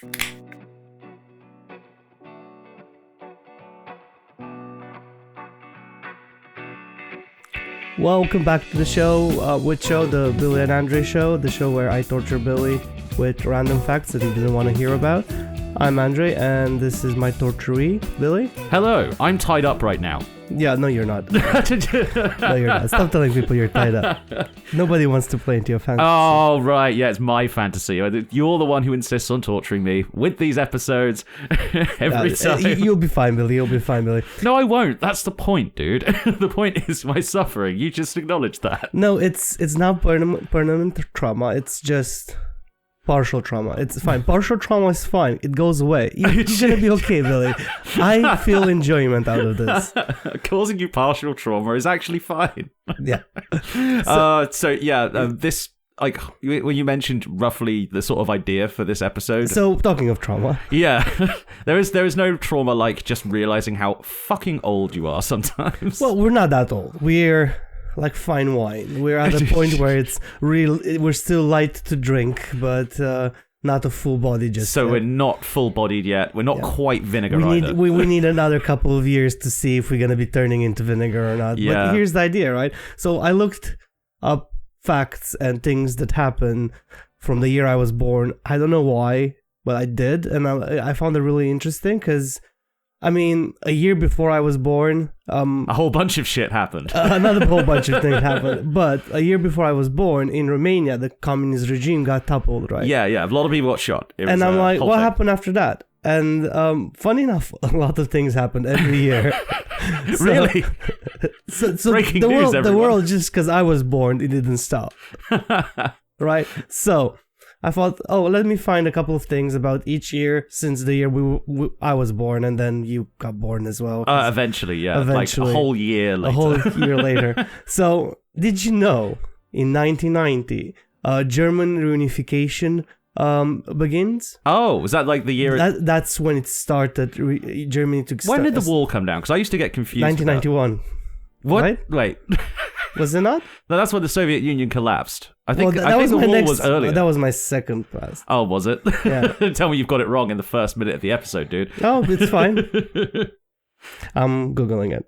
Welcome back to the show, the Billy and Andre show, the show where I torture Billy with random facts that he didn't want to hear about. I'm Andre, and this is my torturee, Billy. Hello, I'm tied up right now. Yeah, no, you're not. No, you're not. Stop telling people you're tied up. Nobody wants to play into your fantasy. Oh, right. Yeah, it's my fantasy. You're the one who insists on torturing me with these episodes every time. You'll be fine, Billy. You'll be fine, Billy. No, I won't. That's the point, dude. The point is my suffering. You just acknowledge that. No, it's not permanent trauma. It's just partial trauma. It's fine. Partial trauma is fine. It goes away. You're gonna be okay, Billy. I feel enjoyment out of this. Causing you partial trauma is actually fine. Yeah. This, like, when you mentioned roughly the sort of idea for this episode. So, talking of trauma. Yeah. there is no trauma like just realizing how fucking old you are sometimes. Well, we're not that old. We're like fine wine. We're at a point where it's real. We're still light to drink, but not a full body just so yet. We're not full-bodied yet. We're not quite vinegar either. We need another couple of years to see if we're going to be turning into vinegar or not. Yeah. But here's the idea, right? So I looked up facts and things that happen from the year I was born. I don't know why, but I did. And I found it really interesting because, I mean, a year before I was born... a whole bunch of shit happened. Another whole bunch of things happened. But a year before I was born, in Romania, the communist regime got toppled, right? Yeah. A lot of people got shot. And I'm like, what happened after that? And funny enough, a lot of things happened every year. Really? So Breaking news, the world, just because I was born, it didn't stop. Right? So... I thought, let me find a couple of things about each year since the year I was born, and then you got born as well. Eventually, yeah. Eventually. Like a whole year later. A whole year later. So, did you know, in 1990, German reunification begins? Oh, was that like the year... That's when it started. Germany took... When did the wall come down? Because I used to get confused. 1991. What? Right? Wait. Was it not? No, that's when the Soviet Union collapsed. I think the wall was earlier. That was my second pass. Oh, was it? Yeah. Tell me you've got it wrong in the first minute of the episode, dude. Oh, it's fine. I'm Googling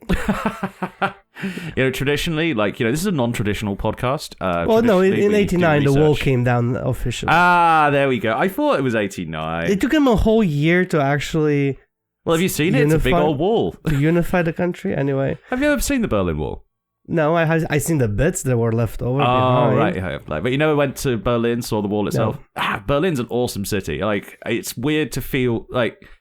it. Traditionally, this is a non-traditional podcast. In 89, the wall came down officially. Ah, there we go. I thought it was 89. It took him a whole year to actually... Well, have you seen it? It's a big old wall. To unify the country, anyway. Have you ever seen the Berlin Wall? No, I seen the bits that were left over. Oh, right. But you never went to Berlin, saw the wall itself? No. Berlin's an awesome city. It's weird to feel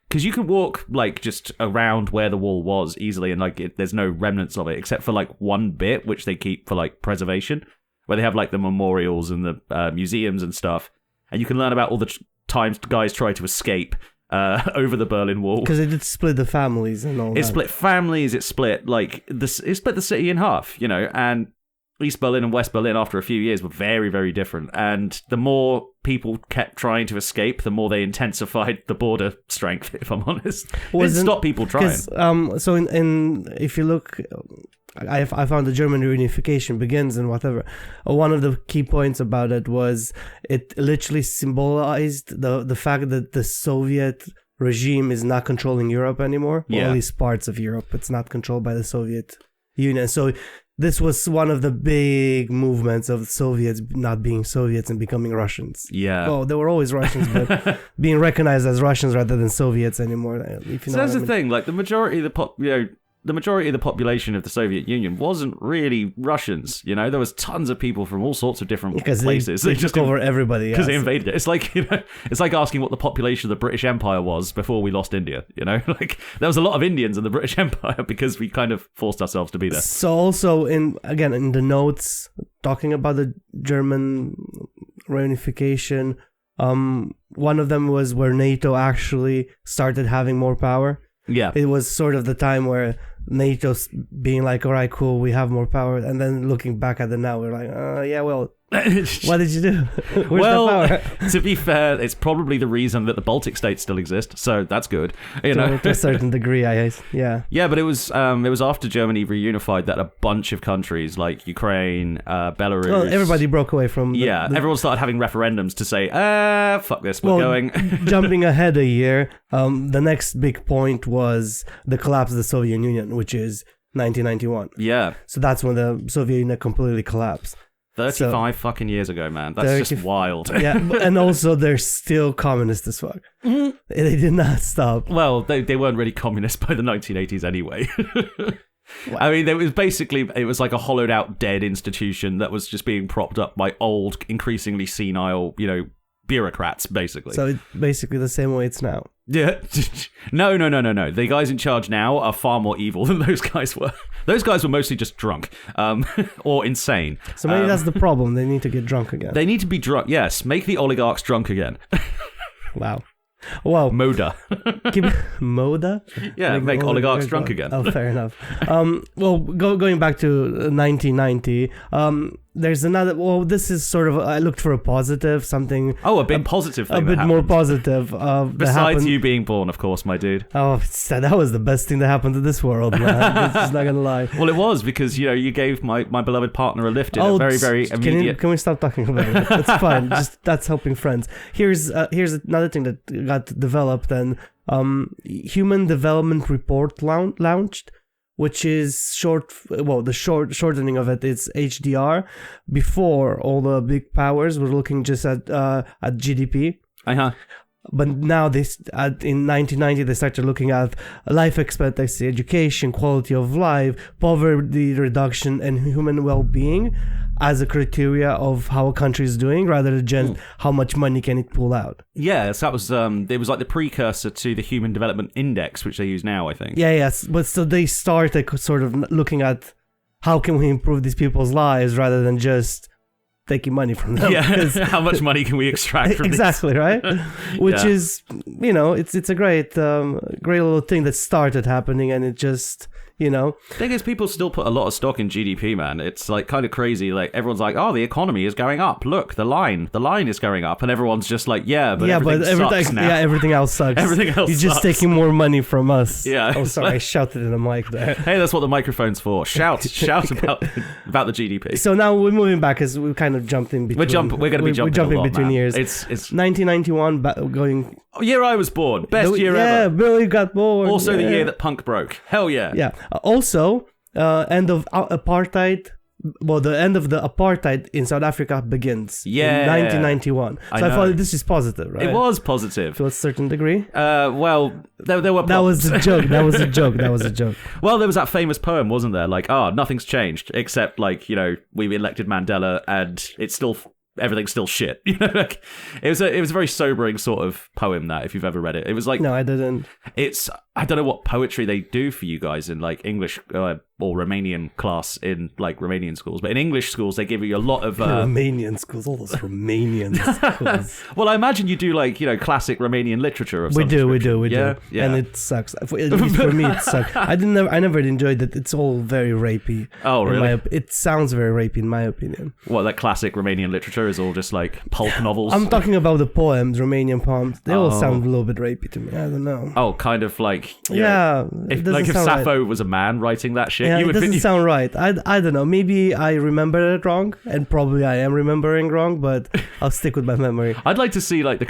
because you can walk just around where the wall was easily, and there's no remnants of it except for one bit which they keep for preservation, where they have the memorials and the museums and stuff, and you can learn about all the times guys try to escape over the Berlin Wall. Because it did split the families and all that. It split families, it split it split the city in half, and East Berlin and West Berlin after a few years were very, very different. And the more people kept trying to escape, the more they intensified the border strength, if I'm honest. It didn't stop people trying. So if you look... I found the German reunification begins and whatever. One of the key points about it was it literally symbolized the fact that the Soviet regime is not controlling Europe anymore, or at least parts of Europe. It's not controlled by the Soviet Union. So this was one of the big movements of the Soviets not being Soviets and becoming Russians. Yeah. Well, they were always Russians, but being recognized as Russians rather than Soviets anymore. If you know that's what I mean. The thing. The majority of the population of the Soviet Union wasn't really Russians. There was tons of people from all sorts of different places. They just took over everybody. Because they invaded it. It's it's like asking what the population of the British Empire was before we lost India. There was a lot of Indians in the British Empire because we kind of forced ourselves to be there. So also in the notes talking about the German reunification, one of them was where NATO actually started having more power. Yeah. It was sort of the time where NATO's being like, all right, cool, we have more power. And then looking back at it now, we're like, What did you do? Where's well, the power? to be fair, it's probably the reason that the Baltic states still exist, so that's good. You know, To a certain degree, yeah. Yeah, but it was after Germany reunified that a bunch of countries like Ukraine, Belarus. Well, everybody broke away from. Everyone started having referendums to say, fuck this, we're going. Jumping ahead a year, the next big point was the collapse of the Soviet Union, which is 1991. Yeah. So that's when the Soviet Union completely collapsed. 35 fucking years ago, man. That's just wild. Yeah, and also they're still communist as fuck. They did not stop. Well, they weren't really communist by the 1980s anyway. I mean, it was like a hollowed out dead institution that was just being propped up by old, increasingly senile, bureaucrats, basically. So it's basically the same way it's now. Yeah. No. The guys in charge now are far more evil than those guys were. Those guys were mostly just drunk, or insane. So maybe that's the problem. They need to get drunk again. They need to be drunk. Yes, make the oligarchs drunk again. Wow. Moda. Moda? Yeah, make oligarchs drunk again. Oh, fair enough. Going back to 1990, there's another. Well, this is sort of. I looked for a positive, something. Oh, a bit positive thing. A bit more positive. Besides you being born, of course, my dude. Oh, that was the best thing that happened to this world, man. Just not gonna lie. Well, it was because you gave my beloved partner a lift in a very, very immediate. Can we stop talking about it? It's fine. That's helping friends. Here's another thing that got developed and Human Development Report launched, which is shortening of it is HDR. Before, all the big powers were looking just at GDP. But now in 1990 they started looking at life expectancy, education, quality of life, poverty reduction, and human well-being as a criteria of how a country is doing, rather than just how much money can it pull out. Yeah, so that was it was like the precursor to the Human Development Index, which they use now, I think. Yes, but so they started sort of looking at how can we improve these people's lives rather than just taking money from them. Yeah, how much money can we extract from exactly, right? Which is, it's a great little thing that started happening, and it just, Thing is, people still put a lot of stock in GDP, man. It's like kind of crazy. Like everyone's like, "Oh, the economy is going up. Look, the line is going up," and everyone's just like, "Yeah, but everything sucks now. Yeah, everything else sucks. Everything else. You're just taking more money from us." Yeah. Oh, sorry, I shouted in the mic there. Hey, that's what the microphone's for. Shout about the GDP. So now we're moving back as we kind of jumped in between. We're going to be jumping a lot, between man. years. It's 1991 going. Year I was born. Best year ever. Yeah, Billy got born. Also the year that punk broke. Hell yeah. Yeah. Also, end of apartheid. Well, the end of the apartheid in South Africa begins in 1991. So I thought this is positive, right? It was positive. To a certain degree. Well, there were That was a joke. That was a joke. Well, there was that famous poem, wasn't there? Like, nothing's changed, except, like, we elected Mandela and it's still... everything's still shit. Like, it was a very sobering sort of poem, that, if you've ever read it. It was like... No, I didn't. I don't know what poetry they do for you guys in, like, English or Romanian class in, like, Romanian schools. But in English schools, they give you a lot of... Romanian schools, all those Romanian schools. Well, I imagine you do, like, classic Romanian literature of some We do. Yeah. And it sucks. At least for me, it sucks. I never enjoyed it. It's all very rapey. Oh, really? It sounds very rapey, in my opinion. What, that classic Romanian literature is all just, like, pulp novels? I'm talking about the poems, Romanian poems. They all sound a little bit rapey to me. I don't know. Oh, kind of like... If Sappho was a man writing that shit, you would... It doesn't sound right. I don't know. Maybe I remember it wrong, and probably I am remembering wrong, but I'll stick with my memory. I'd like to see like the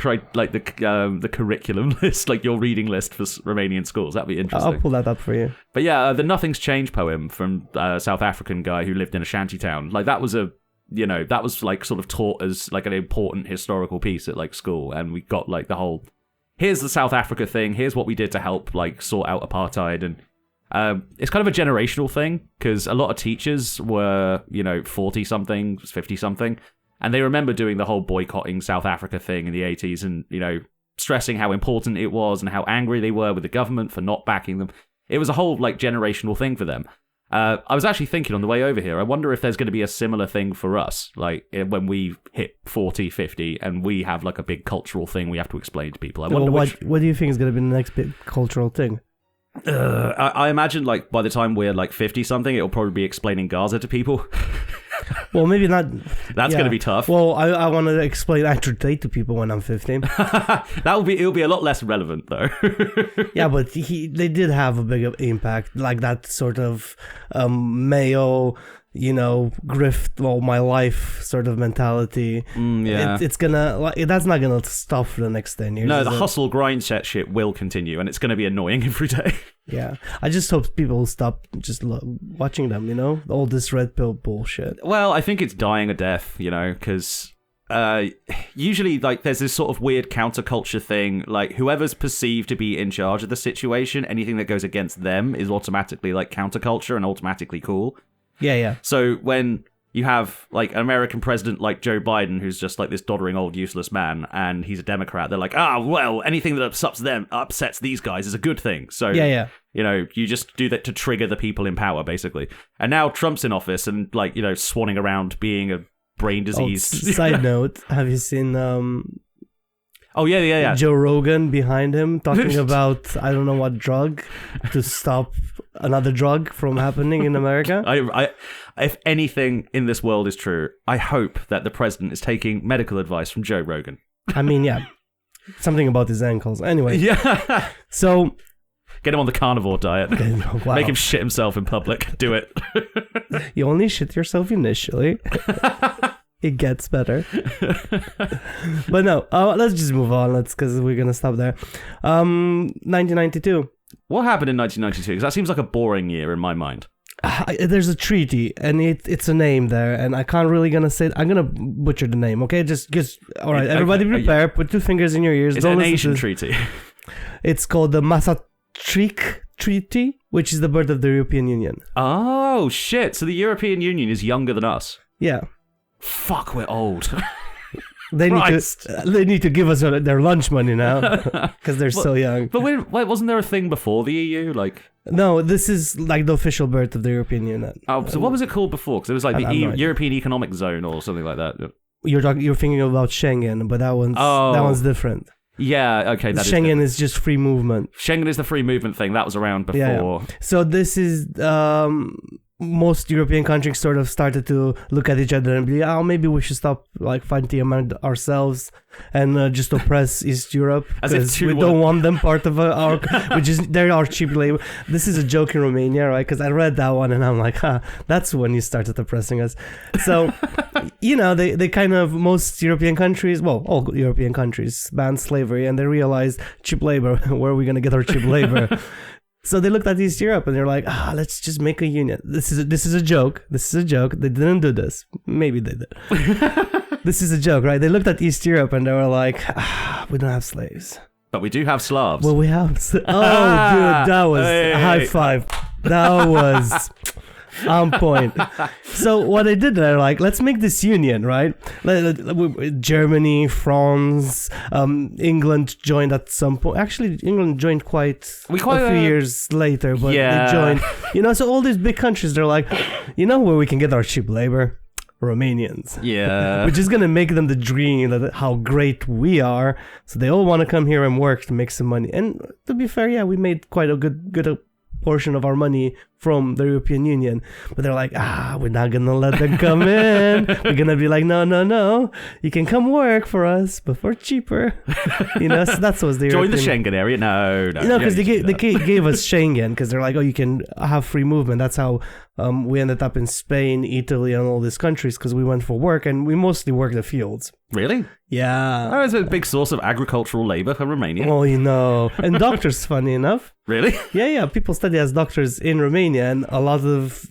curriculum list, like your reading list for Romanian schools. That'd be interesting. I'll pull that up for you. But yeah, the Nothing's Changed poem from a South African guy who lived in a shanty town. Like that was that was like sort of taught as like an important historical piece at like school, and we got like the whole... Here's the South Africa thing. Here's what we did to help like sort out apartheid, and it's kind of a generational thing because a lot of teachers were 40-something, 50-something, and they remember doing the whole boycotting South Africa thing in the 80s, and stressing how important it was and how angry they were with the government for not backing them. It was a whole like generational thing for them. I was actually thinking on the way over here, I wonder if there's going to be a similar thing for us, like when we hit 40, 50, and we have like a big cultural thing we have to explain to people. I wonder what do you think is going to be the next big cultural thing? I imagine like by the time we're like 50-something, it'll probably be explaining Gaza to people. Well, maybe not. That's going to be tough. Well, I want to explain Andrew Tate to people when I'm 15. It'll be a lot less relevant though. Yeah, but they did have a big impact, like that sort of Mayo, grift all my life sort of mentality. Yeah. It's gonna, that's not gonna stop for the next 10 years. No, the hustle grind set shit will continue, and it's going to be annoying every day. Yeah, I just hope people will stop just watching them, all this red pill bullshit. Well, I think it's dying a death, because usually, like, there's this sort of weird counterculture thing, like, whoever's perceived to be in charge of the situation, anything that goes against them is automatically, like, counterculture and automatically cool. Yeah. So when you have, like, an American president like Joe Biden, who's just, like, this doddering old useless man, and he's a Democrat, they're like, well, anything that upsets these guys is a good thing. So, yeah. You just do that to trigger the people in power, basically. And now Trump's in office and, like, swanning around being a brain disease. Side note, have you seen Oh yeah. Joe Rogan behind him talking about I don't know what drug to stop another drug from happening in America? If anything in this world is true, I hope that the president is taking medical advice from Joe Rogan. I mean, yeah. Something about his ankles. Anyway. Yeah. So get him on the carnivore diet. Wow. Make him shit himself in public. Do it. You only shit yourself initially. It gets better. But no, let's just move on. Because we're going to stop there. 1992. What happened in 1992? Because that seems like a boring year in my mind. There's a treaty, and it's a name there, and I can't really gonna say it. I'm gonna butcher the name, okay? Just all right, everybody prepare. Put 2 fingers in your ears. It's an Asian treaty. It's called the Maastricht Treaty, which is the birth of the European Union. Oh, shit. So the European Union is younger than us. Yeah. Fuck, we're old. They need to give us their lunch money now because they're so young. But wait, wasn't there a thing before the EU? Like, no, this is like the official birth of the European Union. Oh, so what was it called before? Because it was like the European Economic Zone or something like that. You're thinking about Schengen, but that one's different. Yeah, okay. Schengen is just free movement. Schengen is the free movement thing that was around before. Yeah. So this is most European countries sort of started to look at each other and be, maybe we should stop like fighting among ourselves and just oppress East Europe because we don't want them part of our, which is they're our cheap labor. This is a joke in Romania, right? Because I read that one and I'm like, that's when you started oppressing us. So, they kind of, most European countries, well, all European countries banned slavery and they realized cheap labor, where are we going to get our cheap labor? So they looked at East Europe and they're like, let's just make a union. This is a joke. This is a joke. They didn't do this. Maybe they did. This is a joke, right? They looked at East Europe and they were like, we don't have slaves. But we do have Slavs. Well, we have... dude, that was a high five. That was... on point. So what they did, they're like, let's make this union, right? Germany, France, England joined at some point. Actually, England joined quite a few years later, but they joined. So all these big countries, they're like, where we can get our cheap labor? Romanians. Yeah. Which is going to make them the dream of how great we are. So they all want to come here and work to make some money. And to be fair, we made quite a good portion of our money from the European Union, but they're like, we're not gonna let them come in. We're gonna be like, no, you can come work for us, but for cheaper. So that's what the join the Schengen area. No, because they gave us Schengen because they're like, you can have free movement. That's how we ended up in Spain, Italy, and all these countries because we went for work and we mostly worked the fields. Really? Yeah. That was a big source of agricultural labor for Romania. Oh, and doctors, funny enough. Really? Yeah. People study as doctors in Romania, and a lot of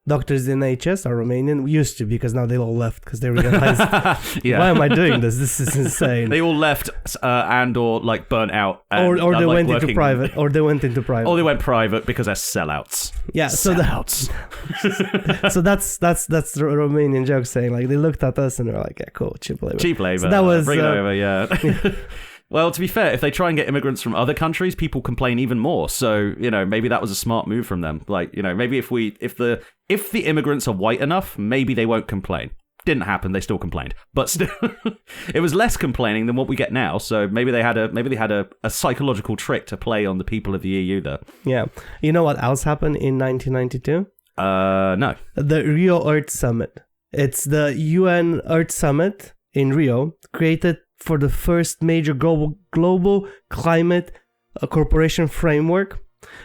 doctors in HS are Romanian. Used to, because now they all left because they realized, why am I doing this? This is insane. They all left and or like burnt out. And, or they went into private. Or they went private because they're sellouts. Yeah, sellouts. So that's the Romanian joke saying, like, they looked at us and they're like, yeah, cool, cheap labor. So that was bring it over, yeah. Well, to be fair, if they try and get immigrants from other countries, people complain even more. So, maybe that was a smart move from them. Like, maybe if the immigrants are white enough, maybe they won't complain. Didn't happen. They still complained, but still, it was less complaining than what we get now. So maybe they had a psychological trick to play on the people of the EU there. Yeah. You know what else happened in 1992? No. The Rio Earth Summit. It's the UN Earth Summit in Rio, created for the first major global climate corporation framework,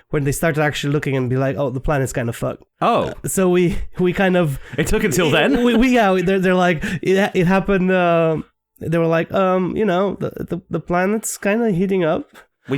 when they started actually looking and be like, oh, the planet's kind of fucked. Oh. So we kind of... It took until then? They're like, it happened... they were like, the planet's kind of heating up.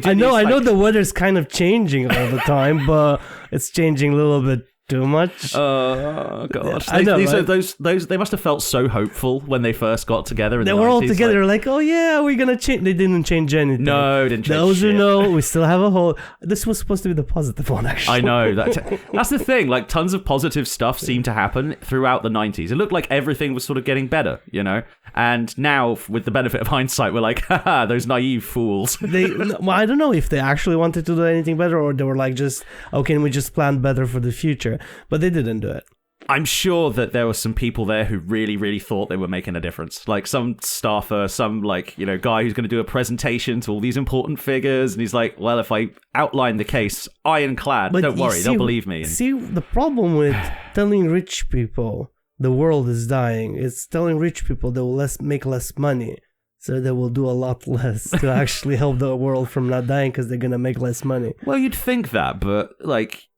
I know the weather's kind of changing all the time, but it's changing a little bit too much. Oh God! I know, right? Those they must have felt so hopeful when they first got together. They were all together, like, oh yeah, we're gonna change. They didn't change anything. No, didn't change. Those shit. who know, we still have a whole. This was supposed to be the positive one, actually. I know that's the thing. Like, tons of positive stuff seemed to happen throughout the 90s. It looked like everything was sort of getting better, you know. And now, with the benefit of hindsight, we're like, haha, those naive fools. I don't know if they actually wanted to do anything better, or they were like, just, oh, can we just plan better for the future? But they didn't do it. I'm sure that there were some people there who really, really thought they were making a difference. Like some staffer, some guy who's going to do a presentation to all these important figures, and he's like, well, if I outline the case ironclad, don't worry, they'll believe me. See, the problem with telling rich people the world is dying, it's telling rich people they will make less money, so they will do a lot less to actually help the world from not dying, because they're going to make less money. Well, you'd think that, but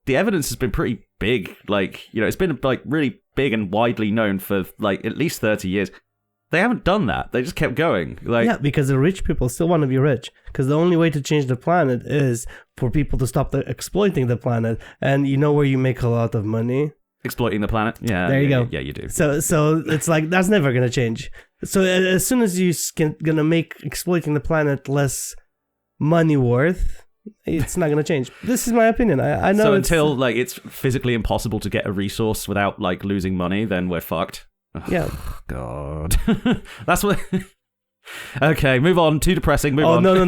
the evidence has been pretty big. It's been really big and widely known for at least 30 years. They haven't done that. They just kept going. Yeah, because the rich people still want to be rich. Because the only way to change the planet is for people to stop exploiting the planet. And you know where you make a lot of money? Exploiting the planet? Yeah. There you go. Yeah, you do. So it's like, that's never going to change. So as soon as you're going to make exploiting the planet less money worth, it's not going to change. This is my opinion. I know. So until it's physically impossible to get a resource without losing money, then we're fucked. Yeah. Oh, God. That's what... Okay, move on. Too depressing. Move on. No. Is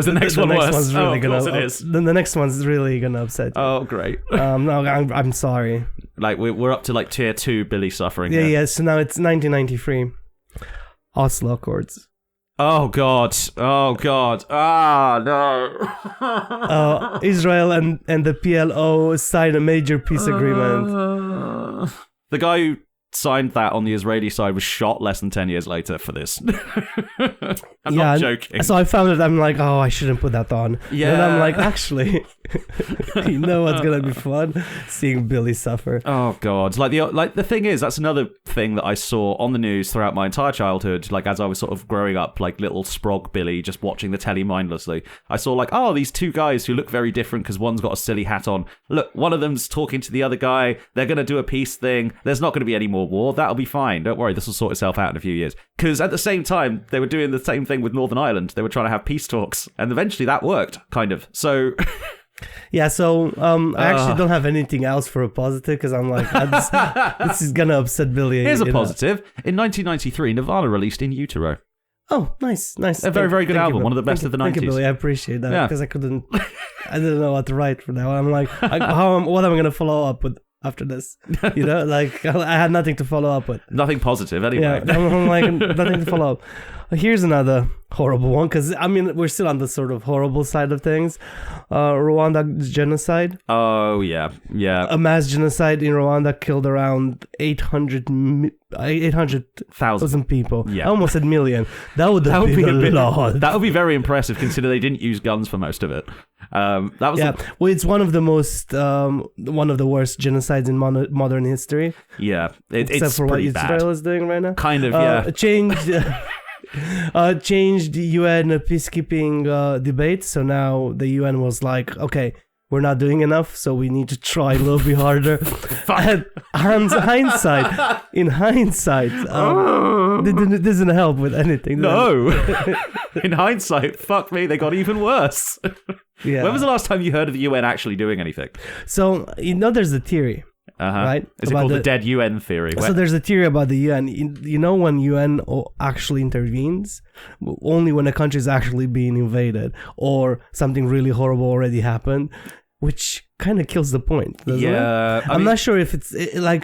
the next one worse? One's really of course it is. The next one's really gonna upset you. Oh, great. No, I'm sorry. We're up to tier 2 Billy suffering. Yeah. So now it's 1993. Oslo Accords. Oh God. Ah, no. Israel and the PLO signed a major peace agreement. The guy who signed that on the Israeli side was shot less than 10 years later for this. I'm not joking. So I found it, I'm like, oh, I shouldn't put that on. Yeah. And I'm like, actually, you know what's gonna be fun? Seeing Billy suffer. Oh God. The thing is, that's another thing that I saw on the news throughout my entire childhood, as I was sort of growing up, little Sprog Billy, just watching the telly mindlessly. I saw these two guys who look very different because one's got a silly hat on. Look, one of them's talking to the other guy. They're gonna do a peace thing. There's not gonna be any more war. That'll be fine. Don't worry. This will sort itself out in a few years. Because at the same time, they were doing the same thing with Northern Ireland. They were trying to have peace talks, and eventually that worked, kind of. So... Yeah, so I actually don't have anything else for a positive, because I'm like, this is gonna upset Billy. Here's a positive. In 1993, Nirvana released In Utero. Oh, nice. A very, very good album. One of the best of the 90s. Thank you, Billy. I appreciate that, because I didn't know what to write for that. I'm like, what am I gonna follow up with after this? I had nothing to follow up with. Nothing positive, anyway. Yeah, I'm like, nothing to follow up. Here's another horrible one, because we're still on the sort of horrible side of things. Rwanda genocide. Oh yeah. A mass genocide in Rwanda killed around 800,000 people. Yeah, I almost said million. That would be a lot. That would be very impressive, considering they didn't use guns for most of it. It's one of the most one of the worst genocides in modern history. Yeah, except for what Israel is doing right now. Kind of, yeah. Changed UN peacekeeping debate. So now the UN was like, okay, we're not doing enough, so we need to try a little bit harder. And in hindsight, it doesn't help with anything. No. In hindsight, fuck me, they got even worse. Yeah. When was the last time you heard of the UN actually doing anything? So, there's a theory. Right? Is it called the dead UN theory? So there's a theory about the UN. When UN actually intervenes, only when a country is actually being invaded or something really horrible already happened, which kind of kills the point. Yeah, I'm not sure if it's I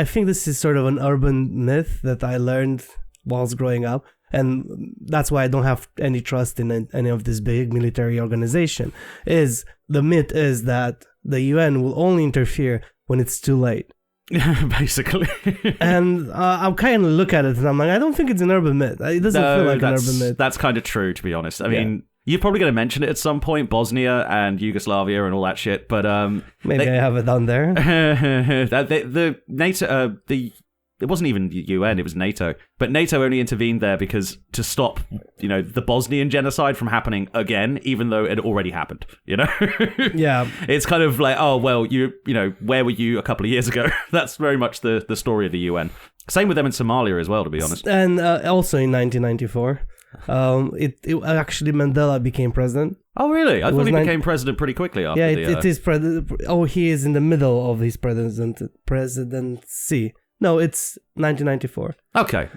think this is sort of an urban myth that I learned whilst growing up. And that's why I don't have any trust in any of this big military organization. The myth is that the UN will only interfere when it's too late. Basically. And I kind of look at it and I'm like, I don't think it's an urban myth. It doesn't feel like an urban myth. That's kind of true, to be honest. I mean, you're probably going to mention it at some point, Bosnia and Yugoslavia and all that shit, but maybe I have it on there. The NATO, it wasn't even the UN, it was NATO. But NATO only intervened there because to stop, the Bosnian genocide from happening again, even though it already happened, Yeah. It's kind of like, oh, well, where were you a couple of years ago? That's very much the story of the UN. Same with them in Somalia as well, to be honest. And also in 1994, it actually Mandela became president. Oh, really? I thought he became president pretty quickly after it is president. Oh, he is in the middle of his presidency. No, it's 1994. Okay,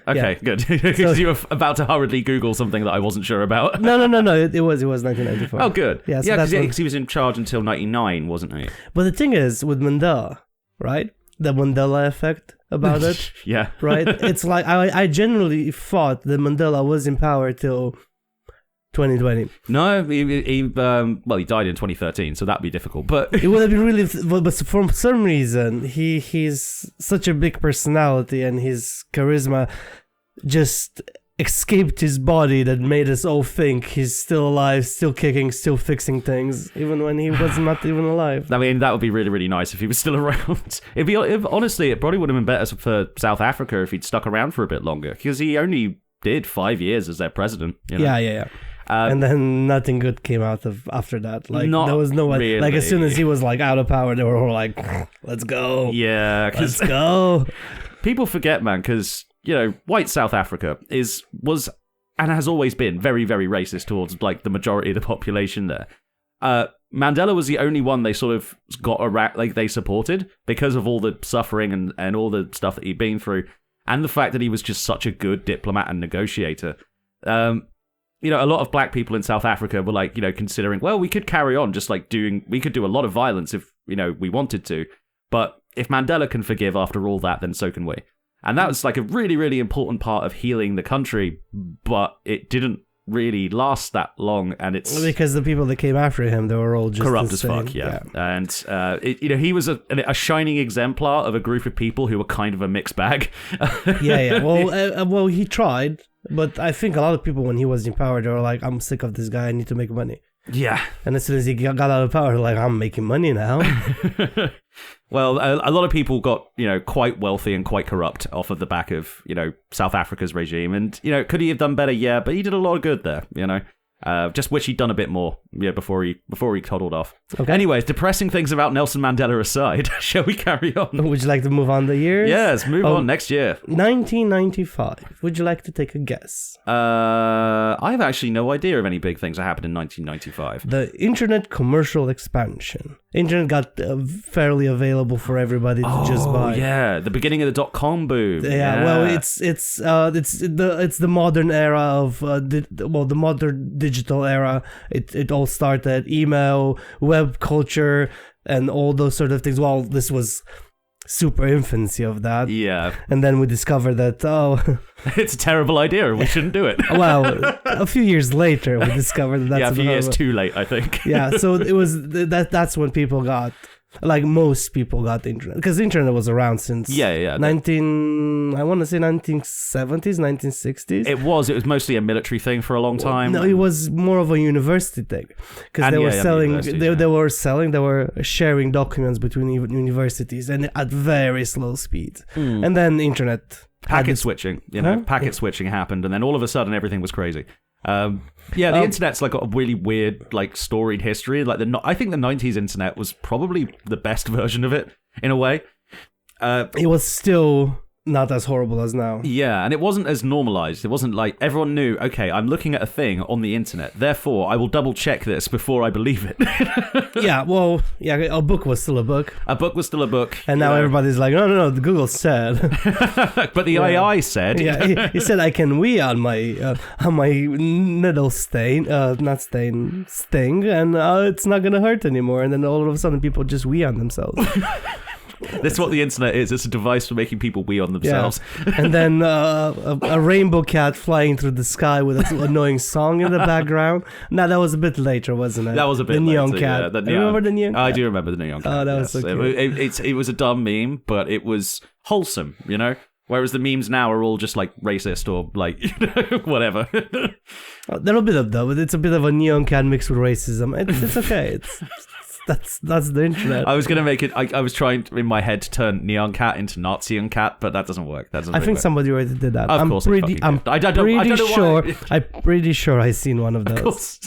good. Because you were about to hurriedly Google something that I wasn't sure about. No. It was 1994. Oh, good. Yeah, because he was in charge until 99, wasn't he? But the thing is, with Mandela, right? The Mandela effect about it. Yeah. Right? It's like, I generally thought that Mandela was in power till 2020. No, he died in 2013, so that'd be difficult. But it would have been really, but for some reason, he's such a big personality, and his charisma just escaped his body that made us all think he's still alive, still kicking, still fixing things, even when he was not even alive. I mean, that would be really, really nice if he was still around. Honestly, it probably would have been better for South Africa if he'd stuck around for a bit longer, because he only did 5 years as their president. Yeah. And then nothing good came out of after that. Like, there was no way. Really. Like, as soon as he was like out of power, they were all like, "Let's go, let's go." People forget, man, because white South Africa was and has always been very, very racist towards like the majority of the population there. Mandela was the only one they sort of got they supported because of all the suffering and all the stuff that he'd been through, and the fact that he was just such a good diplomat and negotiator. A lot of black people in South Africa were like, considering, well, we could carry on just like we could do a lot of violence if, we wanted to. But if Mandela can forgive after all that, then so can we. And that was like a really, really important part of healing the country, but it didn't really last that long. And it's because the people that came after him, they were all just corrupt as fuck. Yeah. And, he was a shining exemplar of a group of people who were kind of a mixed bag. Yeah. Well, he tried. But I think a lot of people, when he was in power, they were like, I'm sick of this guy, I need to make money. Yeah. And as soon as he got out of power, like, I'm making money now. Well, a lot of people got, quite wealthy and quite corrupt off of the back of, South Africa's regime. And, could he have done better? Yeah, but he did a lot of good there, Just wish he'd done a bit more, before he toddled off. Okay. Anyways, depressing things about Nelson Mandela aside, shall we carry on? Would you like to move on the years? Yes, move on next year. 1995. Would you like to take a guess? I have actually no idea of any big things that happened in 1995. The internet commercial expansion. Internet got fairly available for everybody to just buy. Oh yeah, the beginning of the .com boom. Yeah, well, it's the modern era of the modern digital era. It all started email, web culture, and all those sort of things. Well, this was super infancy of that. Yeah. And then we discovered that, it's a terrible idea and we shouldn't do it. Well, a few years later we discovered that that's a few years too late, I think. Yeah, so it was that's when people got, like, most people got the internet, because the internet was around since I want to say 1970s, 1960s. It was mostly a military thing for a long time. No, it was more of a university thing, because they were sharing documents between universities, and at very slow speeds. And then the internet packet switching, switching happened, and then all of a sudden everything was crazy. The internet's like got a really weird, like, storied history. Like, I think the 90s internet was probably the best version of it in a way. It was still not as horrible as now. Yeah, and it wasn't as normalized. It wasn't like everyone knew, okay, I'm looking at a thing on the internet, therefore I will double check this before I believe it. A book was still a book. A book was still a book. And now everybody's like, no, the Google said. But the AI said. Yeah, he said I can wee on my needle sting, and it's not going to hurt anymore. And then all of a sudden people just wee on themselves. That's what the internet is. It's a device for making people wee on themselves. Yeah. And then a rainbow cat flying through the sky with an annoying song in the background. No, that was a bit later, wasn't it? That was a bit the neon later, cat. Yeah, the You remember the neon cat? I do remember the neon cat. Oh, that was so cute. It was a dumb meme, but it was wholesome, you know? Whereas the memes now are all just like racist or like, whatever. A little bit of that, but it's a bit of a neon cat mixed with racism. It's okay. That's the internet. I was going to make it, I was trying in my head to turn neon cat into Nazi cat, but that doesn't work. I think somebody already did that. Of course I'm pretty sure I've seen one of those. Of course.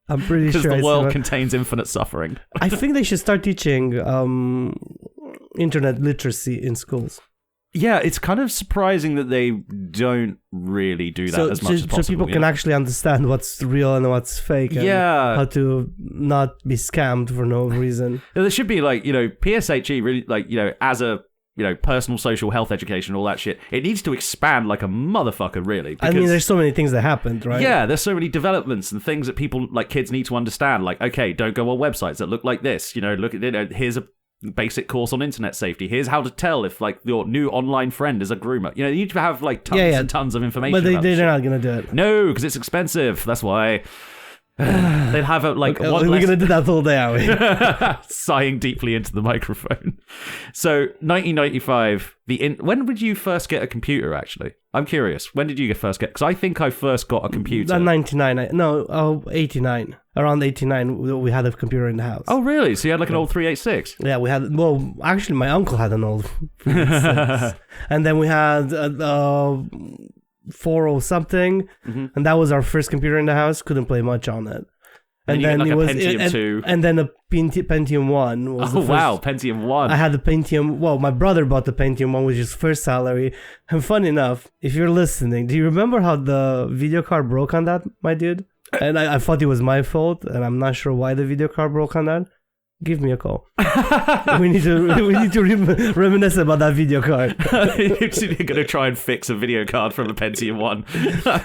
I'm pretty sure. Because the world contains infinite suffering. I think they should start teaching internet literacy in schools. Yeah, it's kind of surprising that they don't really do that as much as possible. So people can actually understand what's real and what's fake. And how to not be scammed for no reason. There should be like, PSHE really like, as a, personal social health education, all that shit. It needs to expand like a motherfucker, really. Because, I mean, there's so many things that happened, right? Yeah, there's so many developments and things that people, like kids need to understand. Like, okay, don't go on websites that look like this. Look at, here's a basic course on internet safety. Here's how to tell if like your new online friend is a groomer. You need to have like tons and tons of information. But they're not gonna do it. No, because it's expensive. That's why. They'd have a like. Okay, we're gonna do that all day, are we? Sighing deeply into the microphone. So 1995. When did you first get a computer? Actually, I'm curious. When did you first get? Because I think I first got a computer. 89. Around 89, we had a computer in the house. Oh, really? So you had like an old 386? Yeah, we had. Well, actually, my uncle had an old 386, and then we had 40 something, and that was our first computer in the house. Couldn't play much on it. And then it was Pentium 2. And then a Pentium 1 was the first. Wow, Pentium 1. I had the Pentium. Well, my brother bought the Pentium 1 with his first salary. And funny enough, if you're listening, do you remember how the video card broke on that, my dude? And I thought it was my fault, and I'm not sure why the video card broke on that. Give me a call. we need to reminisce about that video card. You're gonna try and fix a video card from a Pentium 1.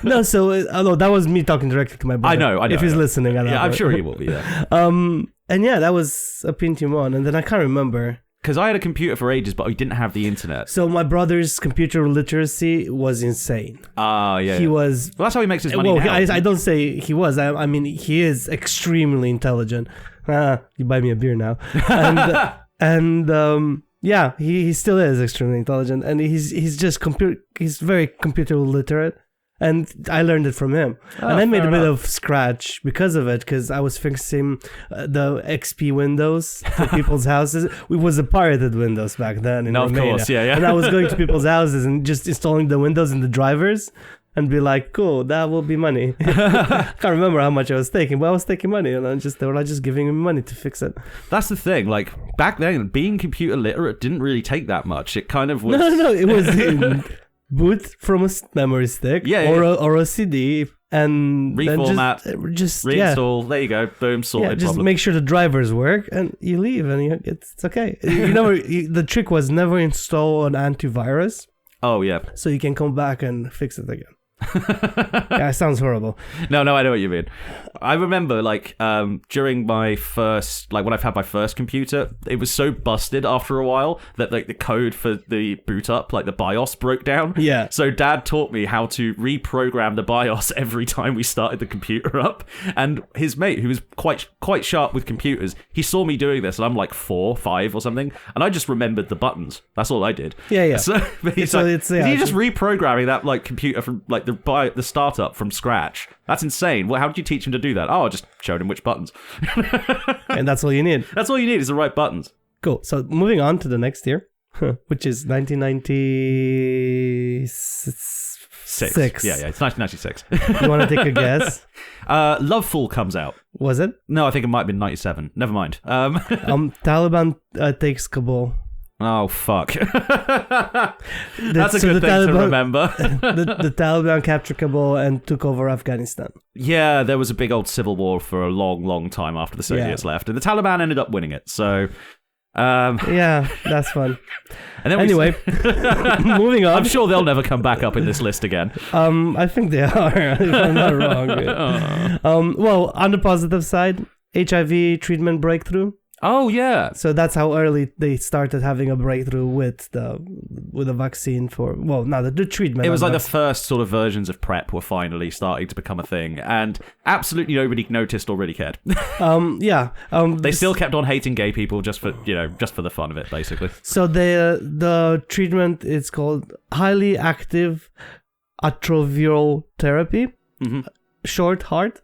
No, so that was me talking directly to my brother. I know. If he's listening, I'm sure he will be. Yeah. And yeah, that was a Pentium 1, and then I can't remember. Because I had a computer for ages, but I didn't have the internet. So my brother's computer literacy was insane. Yeah. He was... Well, that's how he makes his money now. I don't say he was. I mean, he is extremely intelligent. You buy me a beer now. Yeah, he still is extremely intelligent. And he's just... He's very computer literate. And I learned it from him. And I made a bit of scratch because of it, because I was fixing the XP windows to people's houses. It was a pirated Windows back then in Romania. Of course, yeah. And I was going to people's houses and just installing the windows and the drivers and be like, cool, that will be money. I can't remember how much I was taking, but I was taking money, and they were just giving me money to fix it. That's the thing. Like, back then, being computer literate didn't really take that much. It kind of was... No, it was... boot from a memory stick or a CD and reformat, then just reinstall. There you go, boom, sorted. Just problem. Make sure the drivers work and you leave, and it's okay. The trick was never install an antivirus. Oh yeah, so you can come back and fix it again. Yeah, it sounds horrible. No, I know what you mean. I remember during my first, when I've had my first computer, it was so busted after a while that the code for the boot up, the BIOS broke down. Yeah. So Dad taught me how to reprogram the BIOS every time we started the computer up. And his mate, who was quite sharp with computers, he saw me doing this, and I'm 4, 5 or something, and I just remembered the buttons. That's all I did. Yeah. So he's just reprogramming that computer from the startup from scratch. That's insane. Well, how did you teach him to do that? Oh, I just showed him which buttons. And that's all you need. That's all you need is the right buttons. Cool. So moving on to the next year, which is 1996. Yeah, it's 1996. You want to take a guess? Loveful comes out. Was it? No, I think it might have been 97. Never mind. Taliban takes Kabul. Oh, fuck. That's a good thing to remember. the Taliban captured Kabul and took over Afghanistan. Yeah, there was a big old civil war for a long, long time after the Soviets left. And the Taliban ended up winning it, so... yeah, that's fun. And then anyway, moving on. I'm sure they'll never come back up in this list again. I think they are, if I'm not wrong. Well, on the positive side, HIV treatment breakthrough. Oh yeah. So that's how early they started having a breakthrough with the vaccine for, well, no, the treatment. It was like the vaccine. first sort of versions of PrEP were finally starting to become a thing, and absolutely nobody noticed or really cared. They still kept on hating gay people just for the fun of it, basically. So the treatment is called highly active atroviral therapy. Mm-hmm. Short, hard.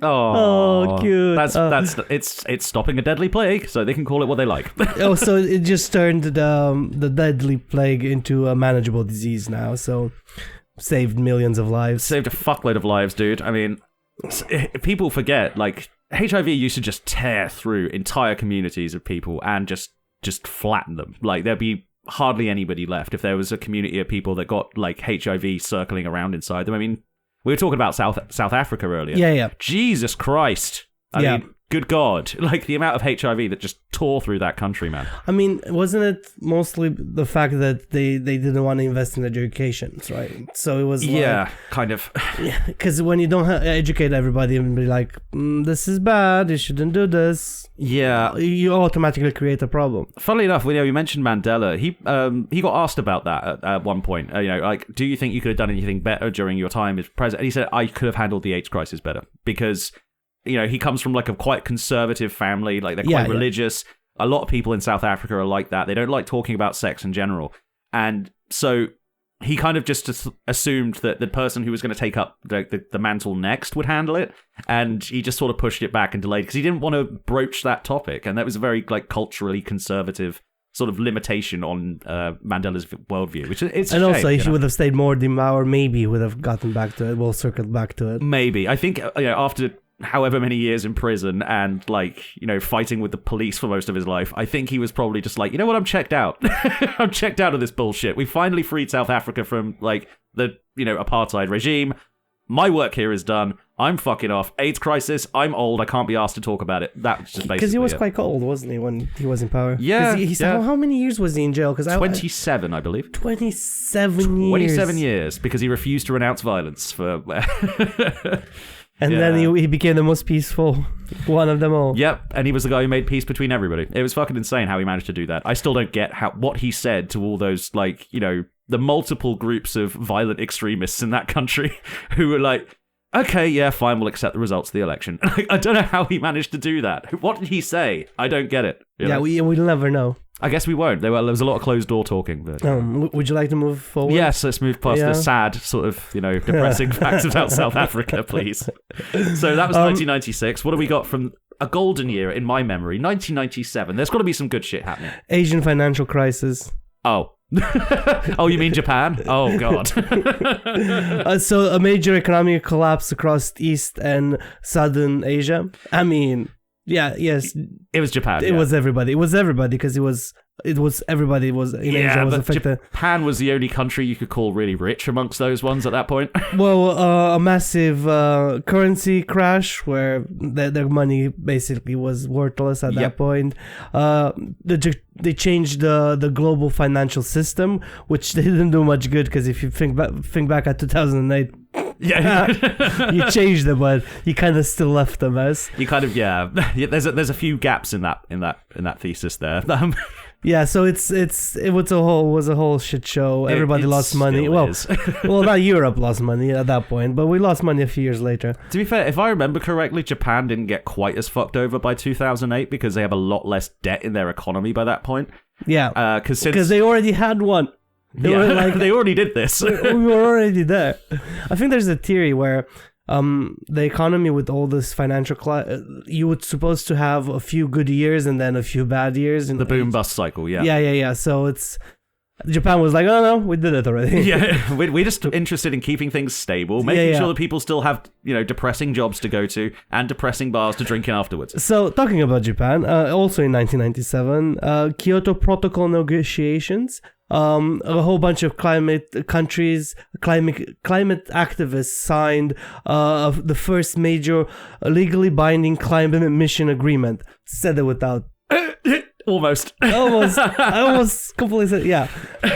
Oh, cute. That's it's stopping a deadly plague, so they can call it what they like. So it just turned the deadly plague into a manageable disease now. So saved millions of lives. Saved a fuckload of lives, dude. I mean, people forget, like, HIV used to just tear through entire communities of people and just flatten them. Like, there'd be hardly anybody left if there was a community of people that got like HIV circling around inside them. I mean, we were talking about South Africa earlier. Yeah. Jesus Christ. I mean, good God. Like, the amount of HIV that just tore through that country, man. I mean, wasn't it mostly the fact that they didn't want to invest in education, right? So it was kind of. Because when you don't educate everybody and be like, this is bad, you shouldn't do this. Yeah. You automatically create a problem. Funnily enough, you mentioned Mandela. He got asked about that at one point. Like, do you think you could have done anything better during your time as president? And he said, I could have handled the AIDS crisis better because, he comes from like a quite conservative family. Like, they're quite religious. A lot of people in South Africa are like that. They don't like talking about sex in general. And so he kind of just assumed that the person who was going to take up the mantle next would handle it. And he just sort of pushed it back and delayed because he didn't want to broach that topic. And that was a very like culturally conservative sort of limitation on Mandela's worldview, which it's a shame, also, if he would have stayed more, Mauer maybe would have gotten back to it. We'll circle back to it. Maybe. I think after however many years in prison and like fighting with the police for most of his life, I think he was probably just like, you know what, I'm checked out. I'm checked out of this bullshit. We finally freed South Africa from like the apartheid regime. My work here is done. I'm fucking off. AIDS crisis. I'm old. I can't be asked to talk about it. That's just basically because he was quite old, wasn't he, when he was in power? Yeah. He said, how many years was he in jail? 27, I believe. 27 years. 27 years because he refused to renounce violence for. And then he became the most peaceful one of them all. Yep, and he was the guy who made peace between everybody. It was fucking insane how he managed to do that. I still don't get what he said to all those, like, the multiple groups of violent extremists in that country who were like, okay, yeah, fine, we'll accept the results of the election. I don't know how he managed to do that. What did he say? I don't get it. We'll never know. I guess we won't. There was a lot of closed door talking. But, would you like to move forward? Yes, let's move past the sad sort of, depressing facts about South Africa, please. So that was 1996. What have we got from a golden year in my memory? 1997. There's got to be some good shit happening. Asian financial crisis. Oh. Oh, you mean Japan? Oh, God. So a major economic collapse across East and Southern Asia. I mean... Yeah, yes. It was Japan. It was everybody. It was everybody because everybody was in Asia was affected. Japan was the only country you could call really rich amongst those ones at that point. Well, a massive currency crash where their money basically was worthless at that point. They changed the global financial system, which they didn't do much good because if you think back at 2008. You changed them, but you kind of still left them as you kind of There's a few gaps in that thesis there. Yeah, so it was a whole shit show. Everybody lost money. Well, not Europe lost money at that point, but we lost money a few years later. To be fair, if I remember correctly, Japan didn't get quite as fucked over by 2008 because they have a lot less debt in their economy by that point. Yeah, because they already had one. They already did this. We were already there. I think there's a theory where the economy with all this financial you would supposed to have a few good years and then a few bad years. The boom bust cycle, yeah. Yeah. So it's Japan was like, oh no, we did it already. Yeah, we're just interested in keeping things stable, making sure that people still have depressing jobs to go to and depressing bars to drink in afterwards. So talking about Japan, also in 1997, Kyoto Protocol negotiations. A whole bunch of climate activists signed the first major legally binding climate emission agreement. Said it without Almost. I almost completely said, yeah.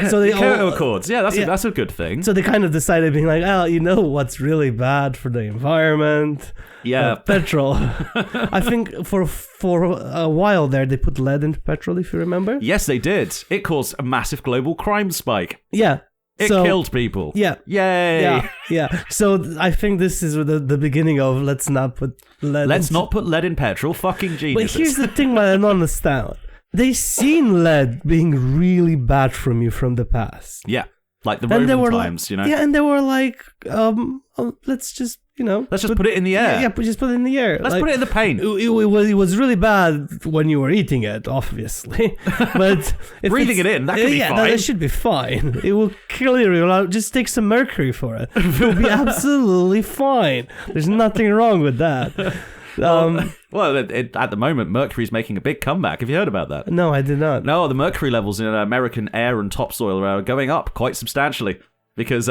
So they Kyoto Accords. Yeah, that's a good thing. So they kind of decided, being like, oh, you know what's really bad for the environment? Yeah. Petrol. I think for a while there, they put lead into petrol, if you remember. Yes, they did. It caused a massive global crime spike. Yeah. It killed people. Yeah. Yay. Yeah. So I think this is the beginning of let's not put lead in petrol. Fucking geniuses. But here's the thing that I don't understand. They seen lead being really bad from you from the past. Yeah. Like the Roman times, you know? Yeah, and they were like, let's just, let's just put it in the air. Yeah, just put it in the air. Let's put it in the paint. It was really bad when you were eating it, obviously. But breathing it in, that could be fine. That should be fine. It will clear you out. Just take some mercury for it. It will be absolutely fine. There's nothing wrong with that. Well, at the moment, mercury's making a big comeback. Have you heard about that? No, I did not. No, the mercury levels in American air and topsoil are going up quite substantially because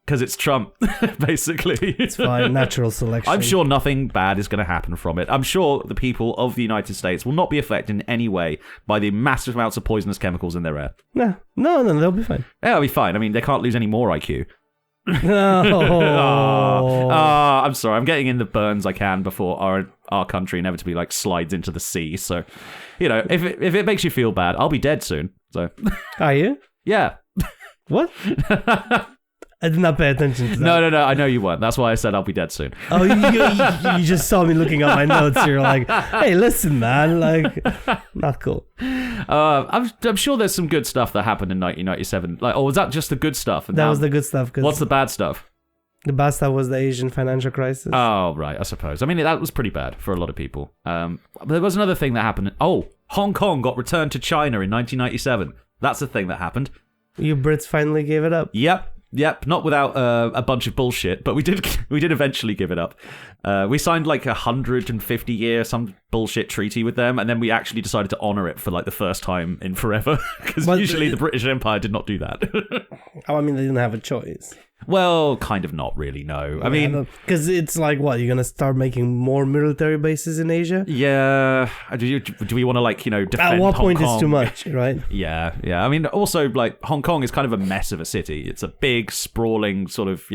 it's Trump, basically. It's fine, natural selection. I'm sure nothing bad is going to happen from it. I'm sure the people of the United States will not be affected in any way by the massive amounts of poisonous chemicals in their air. No, they'll be fine. Yeah, they'll be fine. I mean, they can't lose any more IQ. No. I'm sorry. I'm getting in the burns I can before our country inevitably slides into the sea. So, if it makes you feel bad, I'll be dead soon. So, are you? Yeah. What? I did not pay attention to that. No. I know you weren't. That's why I said I'll be dead soon. Oh, you just saw me looking at my notes. You're like, hey, listen, man. Not cool. I'm sure there's some good stuff that happened in 1997. Was that just the good stuff? That was the good stuff. What's the bad stuff? The bad stuff was the Asian financial crisis. Oh, right. I suppose. I mean, that was pretty bad for a lot of people. There was another thing that happened. Oh, Hong Kong got returned to China in 1997. That's the thing that happened. You Brits finally gave it up. Yep, not without a bunch of bullshit, but we did eventually give it up. We signed 150-year some bullshit treaty with them, and then we actually decided to honor it for the first time in forever, because usually the British Empire did not do that. I mean, they didn't have a choice. Well, kind of not really, no. I mean... Because it's what, you're going to start making more military bases in Asia? Yeah. Do we want to, defend At what point Hong Kong? Is too much, right? Yeah. I mean, also, Hong Kong is kind of a mess of a city. It's a big, sprawling sort of,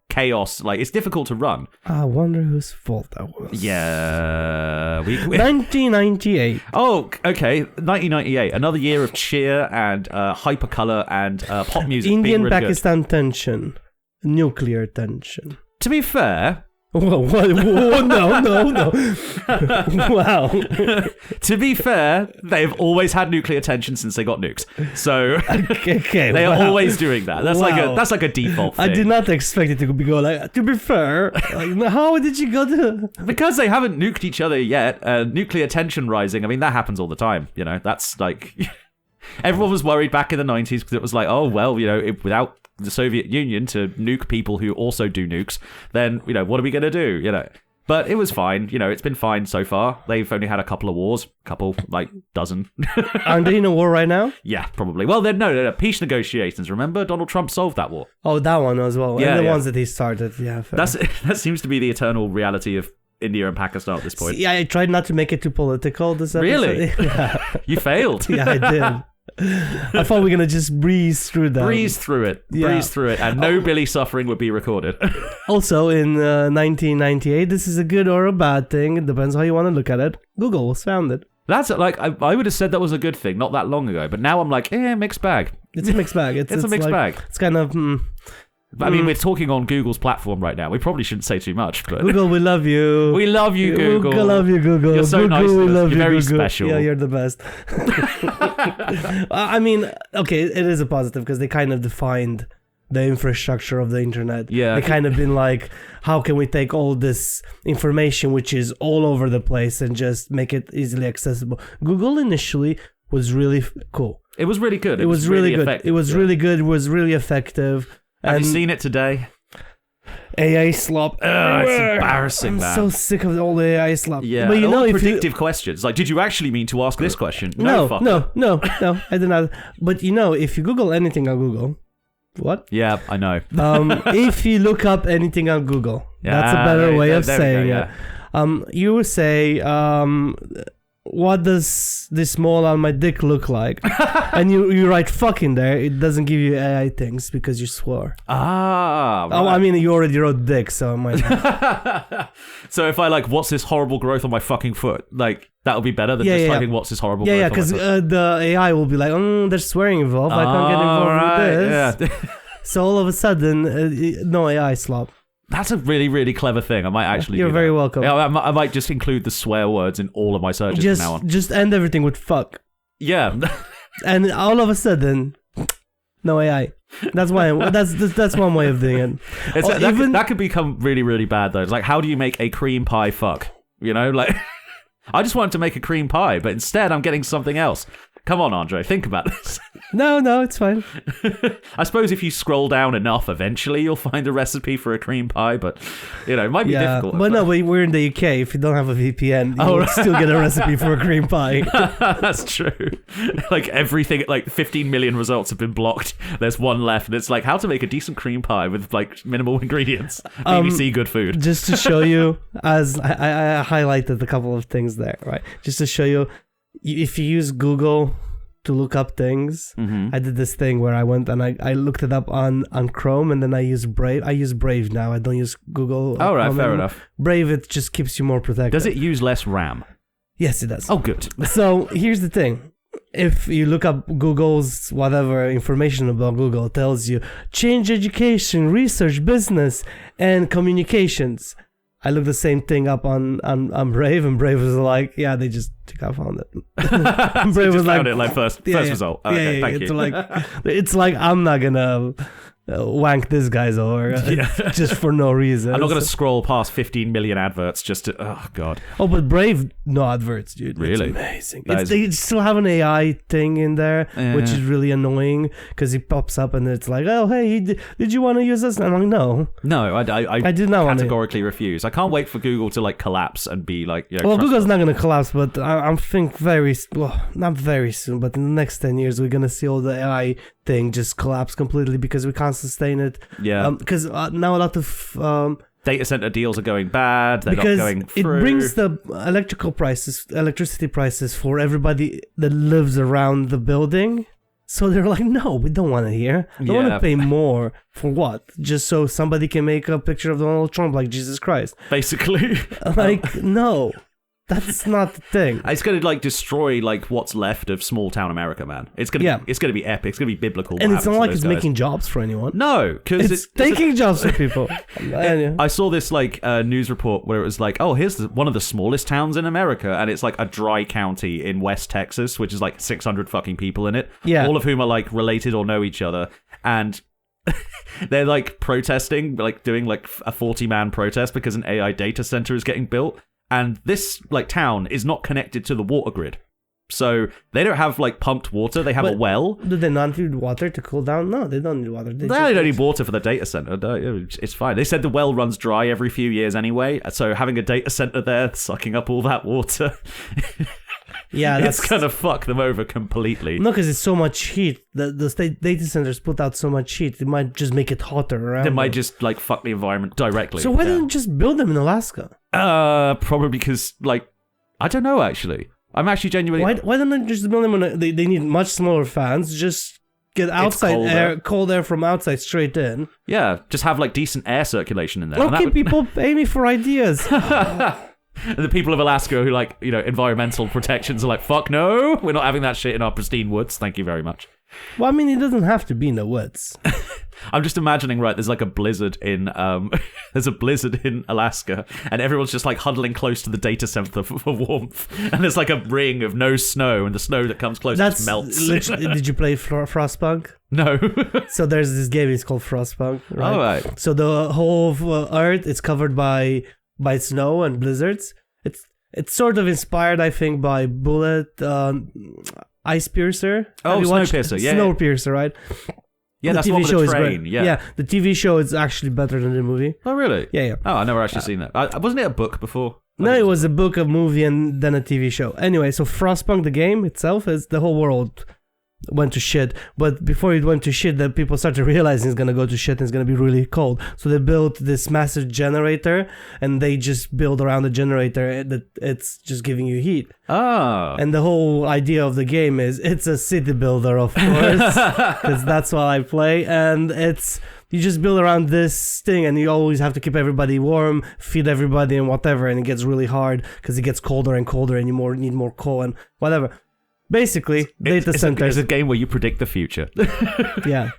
chaos. It's difficult to run. I wonder whose fault that was. Yeah. 1998. Oh, okay. 1998. Another year of cheer and hypercolor and pop music. Indian-Pakistan tension. Nuclear tension. To be fair... Whoa, no. Wow. To be fair, they've always had nuclear tension since they got nukes. So okay, they are always doing that. That's like a default thing. I did not expect it to go to be fair, how did you go to... Because they haven't nuked each other yet, nuclear tension rising, I mean, that happens all the time. That's everyone was worried back in the 90s because it was without the Soviet Union to nuke people who also do nukes, then, what are we going to do, But it was fine, it's been fine so far. They've only had a couple of wars, dozen. Aren't they in a war right now? Yeah, probably. Well, no, peace negotiations, remember? Donald Trump solved that war. Oh, that one as well. Yeah, and the ones that he started, yeah. Fair. That seems to be the eternal reality of India and Pakistan at this point. Yeah, I tried not to make it too political this episode. Really? Yeah. You failed. Yeah, I did. I thought we were going to just breeze through that. Breeze through it, and no Billy suffering would be recorded. Also, in 1998, this is a good or a bad thing. It depends how you want to look at it. Google was founded. That's I would have said that was a good thing not that long ago, but now I'm mixed bag. It's a mixed bag. It's a mixed bag. It's kind of... I mean, we're talking on Google's platform right now. We probably shouldn't say too much, but... Google, we love you. We love you, Google. We love you, Google. You're so Google, nice. We love You're you, very Google. special. Yeah, you're the best. I mean, okay, it is a positive because they kind of defined the infrastructure of the internet. Yeah. They kind of been like, how can we take all this information, which is all over the place, and just make it easily accessible? Google initially was really cool. It was really good. It was really good. Effective. It was really good. It was really effective. Have you seen it today? AI slop. It's embarrassing, man. I'm so sick of all the AI slop. Yeah, but all predictive questions. Did you actually mean to ask this question? No, I did not. But if you Google anything on Google, what? Yeah, I know. If you look up anything on Google, that's a better way of saying it. You will say, what does this mole on my dick look like? And you write fuck in there, it doesn't give you AI things because you swore. Ah, right. Oh, I mean, you already wrote dick, so I might. So if I like, what's this horrible growth on my fucking foot? Like, that'll be better than just typing what's this horrible growth on my foot. Yeah, because the AI will be like, there's swearing involved, I can't get involved with this. Yeah. So all of a sudden, no AI slop. That's a really, really clever thing. I might actually You're do very that. welcome. Yeah, I might just include the swear words in all of my searches from now on. Just end everything with fuck. Yeah. And all of a sudden, no AI. That's why. That's one way of doing it. That could become really, really bad though. It's like, how do you make a cream pie fuck? You know, like I just wanted to make a cream pie, but instead I'm getting something else. Come on, Andre, think about this. No, it's fine. I suppose if you scroll down enough, eventually you'll find a recipe for a cream pie, but, it might be difficult. But no, we're in the UK. If you don't have a VPN, you'll still get a recipe for a cream pie. That's true. Like everything, like 15 million results have been blocked. There's one left, and it's like, how to make a decent cream pie with, like, minimal ingredients. BBC Good Food. Just to show you, as I highlighted a couple of things there, right? Just to show you, if you use Google to look up things, I did this thing where I went and I looked it up on Chrome, and then I use Brave. I use Brave now. I don't use Google. Oh, right, fair enough. Brave, it just keeps you more protected. Does it use less RAM? Yes, it does. Oh, good. So here's the thing. If you look up Google's whatever information about Google, it tells you change education, research, business, and communications. I looked the same thing up on Brave, and Brave was like, yeah, they just found it. And Brave was like, found it like first result. Okay, thank you. It's like I'm not gonna wank this guy's over just for no reason. I'm not gonna scroll past 15 million adverts just to. Oh god. Oh, but Brave, no adverts, dude. Really? It's amazing. They still have an AI thing in there, which is really annoying because it pops up and it's like, oh hey, did you want to use this? And I'm like, no, I did not categorically refuse. I can't wait for Google to like collapse and be like, well, Google's not gonna collapse, but I'm think not very soon, but in the next 10 years we're gonna see all the AI thing just collapse completely because we can't sustain it. Yeah. Because now a lot of data center deals are going bad. They're not going through. It brings the electricity prices for everybody that lives around the building. So they're like, no, we don't want it here. We don't want to pay more for what? Just so somebody can make a picture of Donald Trump like Jesus Christ. Basically. Like, no. That's not the thing. It's going to like destroy like what's left of small town America, man. It's going to be epic. It's going to be biblical. And it's not like it's making jobs for anyone. No, because it's taking jobs for people. I saw this like news report where it was like, oh, here's one of the smallest towns in America, and it's like a dry county in West Texas, which is like 600 fucking people in it. Yeah, all of whom are like related or know each other, and they're like protesting, like doing like a 40-man protest because an AI data center is getting built. And this like town is not connected to the water grid, so they don't have like pumped water. They have a well. Do they not need water to cool down? No, they don't need water. They don't need water for the data center. It's fine. They said the well runs dry every few years anyway, so having a data center there sucking up all that water. Yeah, it's gonna fuck them over completely. No, because it's so much heat. The state data centers put out so much heat, it might just make it hotter around. It might just like fuck the environment directly. So why don't you just build them in Alaska? Probably because like I don't know. Actually, I'm actually genuinely. Why don't they just build them? They need much smaller fans. Just get outside cold air from outside straight in. Yeah, just have like decent air circulation in there. Okay, people pay me for ideas. And the people of Alaska who like, environmental protections are like, fuck no, we're not having that shit in our pristine woods. Thank you very much. Well, I mean, it doesn't have to be in the woods. I'm just imagining, right, there's like a blizzard in Alaska, and everyone's just like huddling close to the data center for warmth, and there's like a ring of no snow, and the snow that comes close just melts. Did you play Frostpunk? No. So there's this game, it's called Frostpunk, right? All right. So the whole of Earth is covered by snow and blizzards. It's sort of inspired, I think, by Bullet, Ice Piercer. Oh, Snowpiercer, yeah. Snowpiercer, right? Yeah, that's one with the train. Yeah, the TV show is actually better than the movie. Oh, really? Yeah. Oh, I've never actually seen that. Wasn't it a book before? No, it was a book, a movie, and then a TV show. Anyway, so Frostpunk, the game itself, is the whole world went to shit. But before it went to shit, the people started realizing it's gonna go to shit and it's gonna be really cold. So they built this massive generator, and they just build around the generator that it's just giving you heat. Oh. And the whole idea of the game is it's a city builder, of course, because that's what I play, and it's. You just build around this thing, and you always have to keep everybody warm, feed everybody, and whatever. And it gets really hard because it gets colder and colder, and you need more coal and whatever. Basically, data centers. It's a game where you predict the future. Yeah.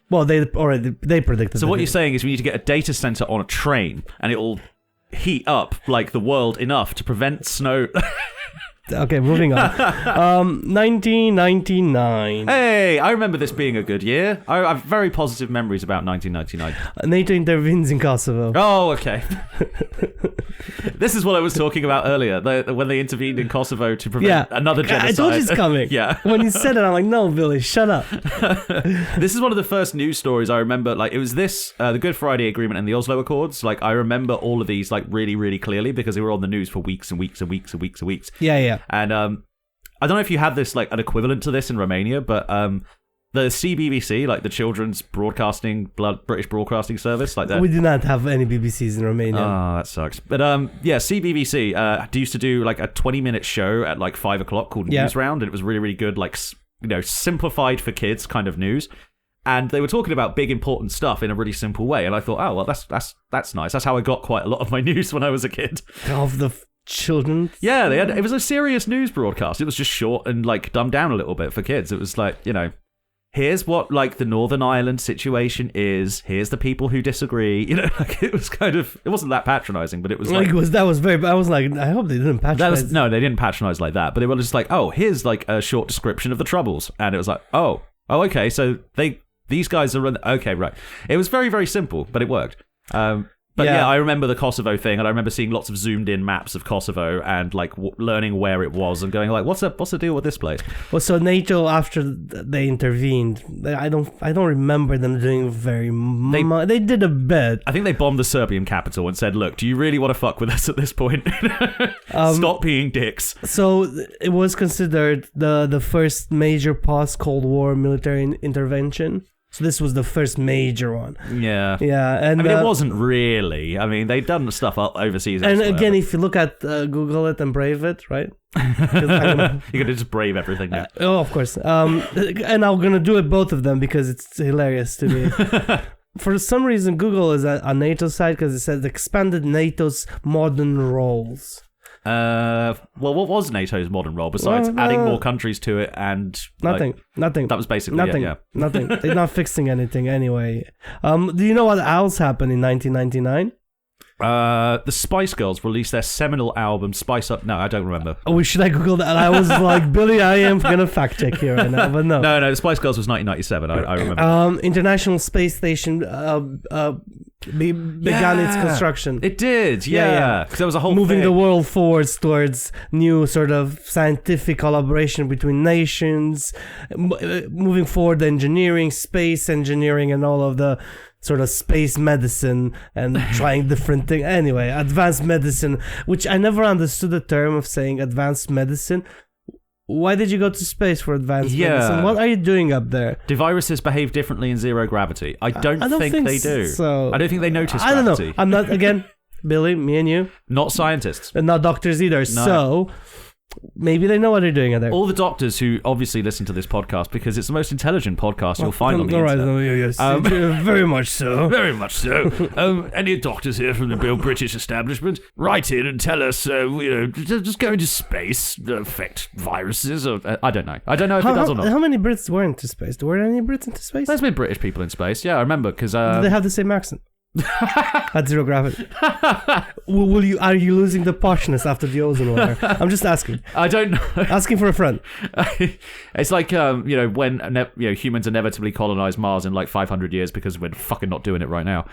Well, they predicted. So what you're saying is we need to get a data center on a train, and it will heat up like the world enough to prevent snow. Okay, moving on. 1999. Hey, I remember this being a good year. I have very positive memories about 1999. NATO intervenes in Kosovo. Oh, okay. This is what I was talking about earlier, when they intervened in Kosovo to prevent another genocide. I told you it's coming. Yeah. When you said it, I'm like, no, Billy, shut up. This is one of the first news stories I remember. Like, it was this, the Good Friday Agreement and the Oslo Accords. Like, I remember all of these, like, really, really clearly because they were on the news for weeks and weeks and weeks and weeks and weeks. Yeah. And I don't know if you had this, like, an equivalent to this in Romania, but the CBBC, like the Children's British Broadcasting Service, like that. We do not have any BBCs in Romania. Oh, that sucks. But CBBC used to do like a 20-minute show at like 5 o'clock called News Round, and it was really, really good, like, simplified for kids kind of news. And they were talking about big important stuff in a really simple way, and I thought, oh well, that's nice. That's how I got quite a lot of my news when I was a kid. Of the children. Yeah, it was a serious news broadcast. It was just short and like dumbed down a little bit for kids. It was like, here's what like the Northern Ireland situation is. Here's the people who disagree. Like it was kind of, it wasn't that patronizing, but it was like that was very. I was like, I hope they didn't patronize. No, they didn't patronize like that. But they were just like, oh, here's like a short description of the Troubles, and it was like, oh, okay, so these guys are okay, right. It was very, very simple, but it worked. But yeah, I remember the Kosovo thing, and I remember seeing lots of zoomed-in maps of Kosovo and like learning where it was and going like, "What's the deal with this place?" Well, so NATO, after they intervened, I don't remember them doing very much. They did a bit. I think they bombed the Serbian capital and said, "Look, do you really want to fuck with us at this point? Stop being dicks." So it was considered the first major post-Cold War military intervention. So this was the first major one. Yeah. Yeah. And I mean, it wasn't really. I mean, they'd done stuff up overseas. And again, if you look at Google it and Brave it, right? You're going to just brave everything now. Of course. And I'm going to do it, both of them, because it's hilarious to me. For some reason, Google is on NATO's side because it says expanded NATO's modern roles. Well, what was NATO's modern role besides adding more countries to it and nothing? That was basically nothing. it, yeah. Nothing. They're not fixing anything anyway. Do you know what else happened in 1999? The Spice Girls released their seminal album Spice Up. No, I don't remember. Oh, should I Google that? I was like, Billy, I am gonna fact check here right now, but no. No, the Spice Girls was 1997. I remember. International Space Station began its construction. It did, yeah. Because there was a whole moving thing. the world forwards towards new sort of scientific collaboration between nations, moving forward engineering, space engineering, and all of the sort of space medicine and trying different things. Anyway, advanced medicine, which I never understood the term of saying advanced medicine. Why did you go to space for advanced medicine? What are you doing up there? Do viruses behave differently in zero gravity? I don't think they do. So. I don't think they notice gravity. I don't know. I'm not, again, Billy, me and you. Not scientists. And not doctors either. No. So maybe they know what they're doing out there. All the doctors who obviously listen to this podcast, because it's the most intelligent podcast you'll find on the internet. Yes, very much so. Very much so. Any doctors here from the British establishment, write in and tell us, just going to space affect viruses? Or I don't know. I don't know if it does or not. How many Brits were into space? Were there any Brits into space? There's been British people in space. Yeah, I remember because they have the same accent. At zero gravity. Are you losing the poshness after the ozone layer? I'm just asking. I don't know. Asking for a friend. It's like when humans inevitably colonize Mars in like 500 years because we're fucking not doing it right now.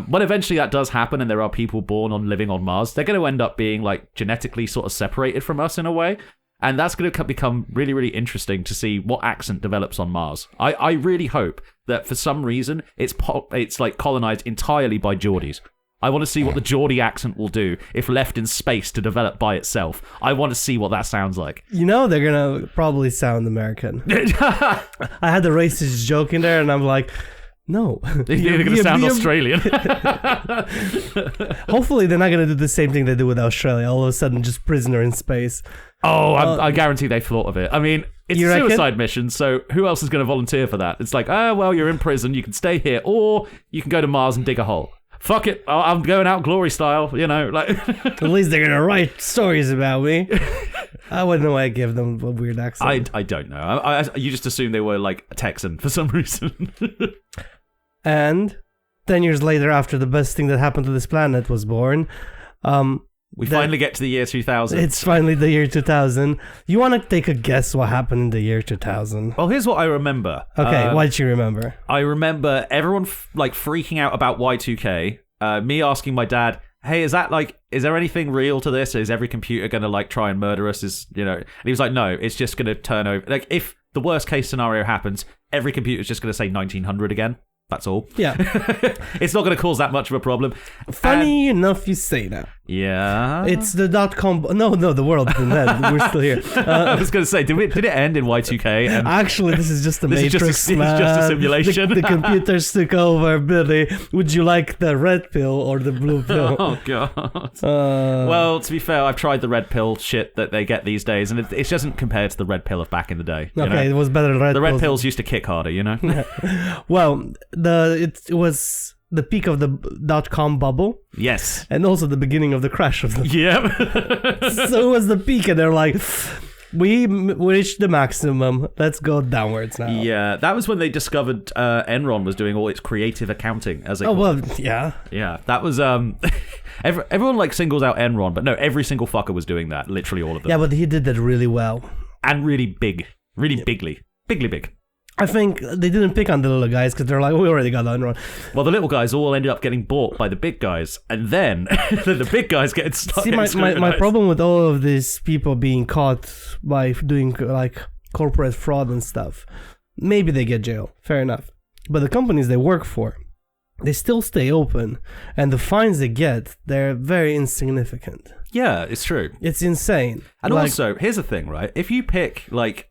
When eventually that does happen and there are people born on living on Mars, they're going to end up being like genetically sort of separated from us in a way. And that's going to become really, really interesting to see what accent develops on Mars. I really hope that for some reason it's like colonized entirely by Geordies. I want to see what the Geordie accent will do if left in space to develop by itself. I want to see what that sounds like. You know they're gonna probably sound American. I had the racist joke in there, and I'm like, no. They're going to sound Australian. Hopefully they're not going to do the same thing they do with Australia. All of a sudden, just prisoner in space. Oh, I guarantee they thought of it. I mean, it's a suicide mission, so who else is going to volunteer for that? It's like, well, you're in prison, you can stay here, or you can go to Mars and dig a hole. Fuck it, I'm going out glory style, you know. Like, at least they're going to write stories about me. I wouldn't know why I give them a weird accent. I don't know. You just assume they were like a Texan for some reason. And 10 years later, after the best thing that happened to this planet was born, we finally get to the year 2000. It's finally the year 2000. You want to take a guess what happened in the year 2000? Well, here's what I remember. Okay, what did you remember? I remember everyone freaking out about Y2K. Me asking my dad, hey, is there anything real to this? Is every computer going to try and murder us? And he was like, no, it's just going to turn over. Like, if the worst case scenario happens, every computer is just going to say 1900 again. That's all. Yeah. It's not going to cause that much of a problem. Funny enough you say that. Yeah. It's the .com... No, the world didn't end. We're still here. I was going to say, did it end in Y2K? And actually, this is just a Matrix, it's just a simulation. The computers took over. Billy, would you like the red pill or the blue pill? Oh, God. Well, to be fair, I've tried the red pill shit that they get these days, and it doesn't compare to the red pill of back in the day. Okay, it was better than red pills. The red pills used to kick harder, you know? Well, it was the peak of the .com bubble. Yes. And also the beginning of the crash of the... Yep. So it was the peak, and they're like, we reached the maximum. Let's go downwards now. Yeah, that was when they discovered Enron was doing all its creative accounting. Yeah. Yeah, that was... everyone singles out Enron, but no, every single fucker was doing that. Literally all of them. Yeah, but he did that really well. And really big. Really bigly. Bigly big. I think they didn't pick on the little guys because they're like, we already got Enron. Well, the little guys all ended up getting bought by the big guys, and then the big guys get stuck. See, my problem with all of these people being caught by doing corporate fraud and stuff, maybe they get jail, fair enough. But the companies they work for, they still stay open, and the fines they get, they're very insignificant. Yeah, it's true. It's insane. And also, here's the thing, right? If you pick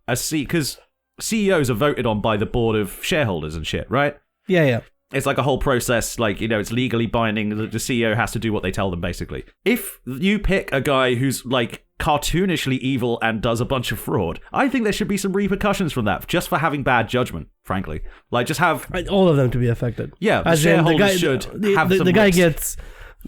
a seat, because CEOs are voted on by the board of shareholders and shit, right? Yeah. It's like a whole process, it's legally binding. The CEO has to do what they tell them, basically. If you pick a guy who's, cartoonishly evil and does a bunch of fraud, I think there should be some repercussions from that, just for having bad judgment, frankly. Just have... all of them to be affected. Yeah, the shareholders should have some the guy gets...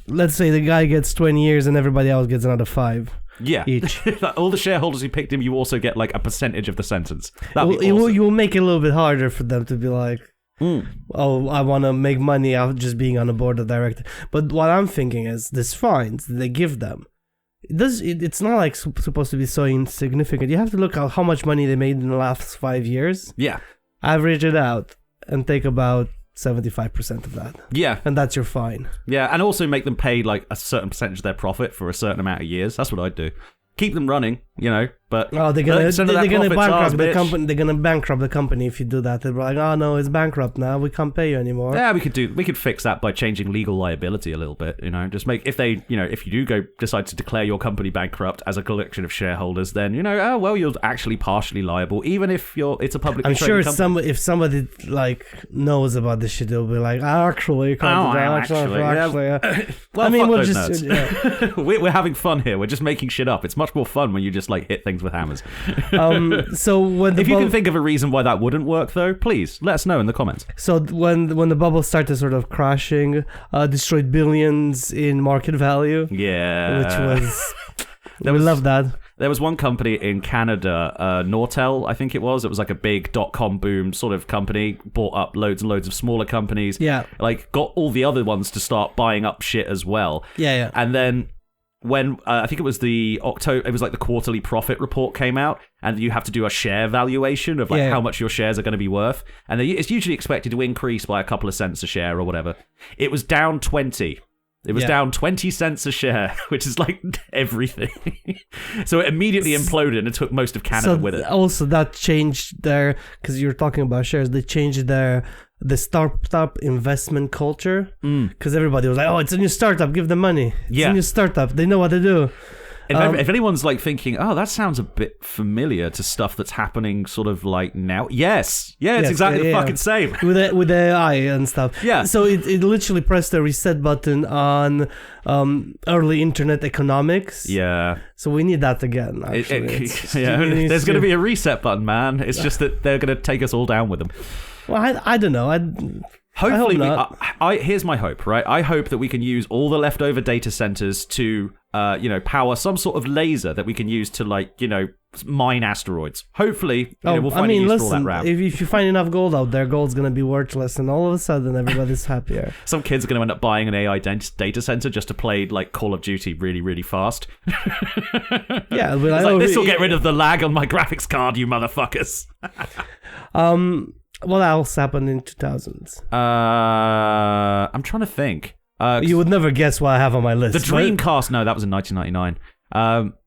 Let's say the guy gets 20 years and everybody else gets another 5. Yeah. Each. All the shareholders who picked him, you also get a percentage of the sentence. You will make it a little bit harder for them to be like, oh, I want to make money out of just being on the board of directors. But what I'm thinking is, this fines they give them, it's not supposed to be so insignificant. You have to look at how much money they made in the last 5 years. Yeah. Average it out and take about 75% of that. Yeah. And that's your fine. Yeah, and also make them pay a certain percentage of their profit for a certain amount of years. That's what I'd do. Keep them running, but they're gonna bankrupt the company. They're gonna bankrupt the company if you do that. They're like, oh no, it's bankrupt now. We can't pay you anymore. Yeah, we could fix that by changing legal liability a little bit. Just make if you do decide to declare your company bankrupt as a collection of shareholders, then you're actually partially liable, even if it's a publicly I'm sure traded company. if somebody knows about this shit, they'll be like, actually. Well, I mean, we'll just we're having fun here. We're just making shit up. It's much more fun when you just hit things with hammers. So when if you can think of a reason why that wouldn't work, though, please let us know in the comments. So when the bubble started sort of crashing, destroyed billions in market value. Yeah, which was we love that. There was one company in Canada, Nortel, I think it was. It was a big .com boom sort of company, bought up loads and loads of smaller companies. Yeah, got all the other ones to start buying up shit as well. Yeah. And then when I think it was the quarterly profit report came out, and you have to do a share valuation of how much your shares are going to be worth, and it's usually expected to increase by a couple of cents a share or whatever. It was down 20. It was down 20 cents a share, which is everything. So it immediately imploded and took most of Canada with it. Also, that changed because you're talking about shares. They changed their the startup investment culture, because everybody was like, "Oh, it's a new startup, give them money. It's a new startup. They know what to do." If anyone's like thinking, "Oh, that sounds a bit familiar to stuff that's happening sort of like now," yes, it's exactly the fucking same with AI and stuff. Yeah. So it literally pressed the reset button on early internet economics. Yeah. So we need that again. Actually. There's going to be a reset button, man. It's just that they're going to take us all down with them. Well, I don't know. Hopefully, here's my hope, right? I hope that we can use all the leftover data centers to, power some sort of laser that we can use to, mine asteroids. Hopefully, we'll find a use for all that RAM. If you find enough gold out there, gold's going to be worthless, and all of a sudden, everybody's happier. Some kids are going to end up buying an AI data center just to play, Call of Duty really, really fast. Yeah, this will get rid of the lag on my graphics card, you motherfuckers. What else happened in 2000s? I'm trying to think. You would never guess what I have on my list. The Dreamcast. No, that was in 1999.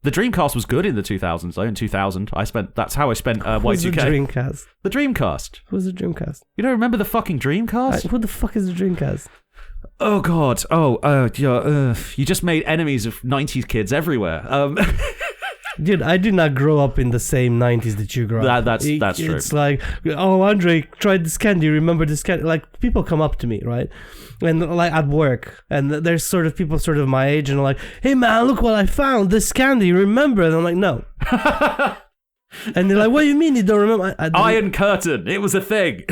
The Dreamcast was good in the 2000s. Though in 2000, that's how I spent Y2K. Who's the Dreamcast? The Dreamcast. Who's the Dreamcast? You don't remember the fucking Dreamcast? Who the fuck is the Dreamcast? Oh god. You just made enemies of 90s kids everywhere. Dude, I did not grow up in the same 90s that you grew up. That's true. It's like, "Oh, Andre, tried this candy. Remember this candy?" Like, people come up to me, right? And like at work, and there's sort of people sort of my age, and like, "Hey man, look what I found. This candy. Remember?" And I'm like, "No." And they're like, "What do you mean you don't remember?" Iron Curtain. It was a thing.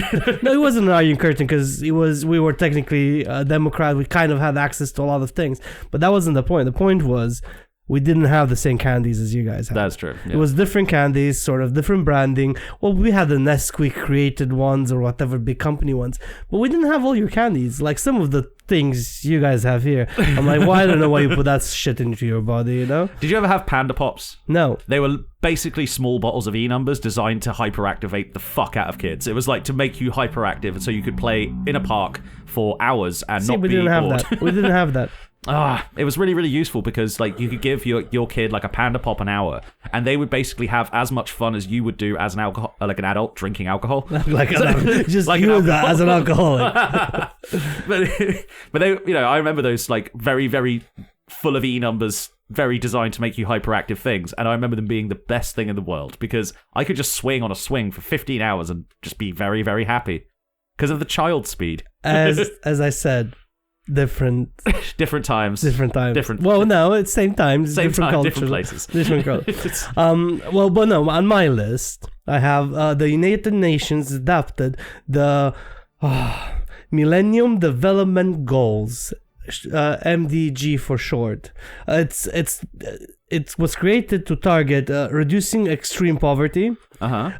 No, it wasn't an Iron Curtain because we were technically a Democrat. We kind of had access to a lot of things, but that wasn't the point. The point was, we didn't have the same candies as you guys had. That's true. Yeah. It was different candies, sort of different branding. Well, we had the Nesquik created ones or whatever, big company ones. But we didn't have all your candies. Like some of the things you guys have here. I'm like, well, I don't know why you put that shit into your body, you know? Did you ever have Panda Pops? No. They were basically small bottles of E-numbers designed to hyperactivate the fuck out of kids. It was like to make you hyperactive so you could play in a park for hours and not be bored. We didn't have that. It was really, really useful because like you could give your kid like a Panda Pop an hour, and they would basically have as much fun as you would do as an adult drinking alcohol. As an alcoholic. but they, I remember those like very, very full of E-numbers, very designed to make you hyperactive things, and I remember them being the best thing in the world because I could just swing on a swing for 15 hours and just be very, very happy because of the child speed. As I said. Different times. Well, no, it's same times, same different time, cultures, different places. Different cultures. But no, on my list, I have the United Nations adopted the Millennium Development Goals, MDG for short. It was created to target reducing extreme poverty,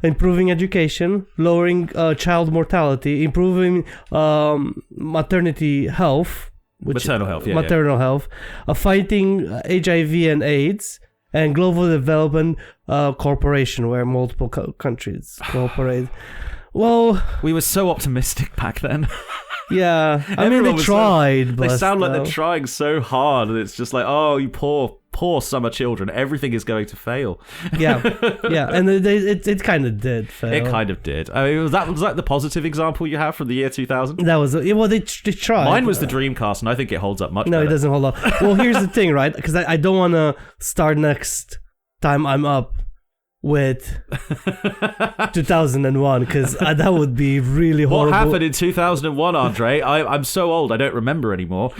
improving education, lowering child mortality, improving maternity health, maternal health, fighting HIV and AIDS, and global development corporation where multiple countries cooperate. Well, we were so optimistic back then. Yeah, I mean they tried. They sound like they're trying so hard, and it's just like, oh, you poor summer children. Everything is going to fail. Yeah, and it kind of did fail. It kind of did. I mean, was that the positive example you have from the year 2000? That was well, they tried. Mine was the Dreamcast, and I think it holds up much better. No, it doesn't hold up. Well, here's the thing, right? Because I don't want to start next time I'm up with 2001 because that would be really horrible. What happened in 2001, Andre? I'm so old I don't remember anymore.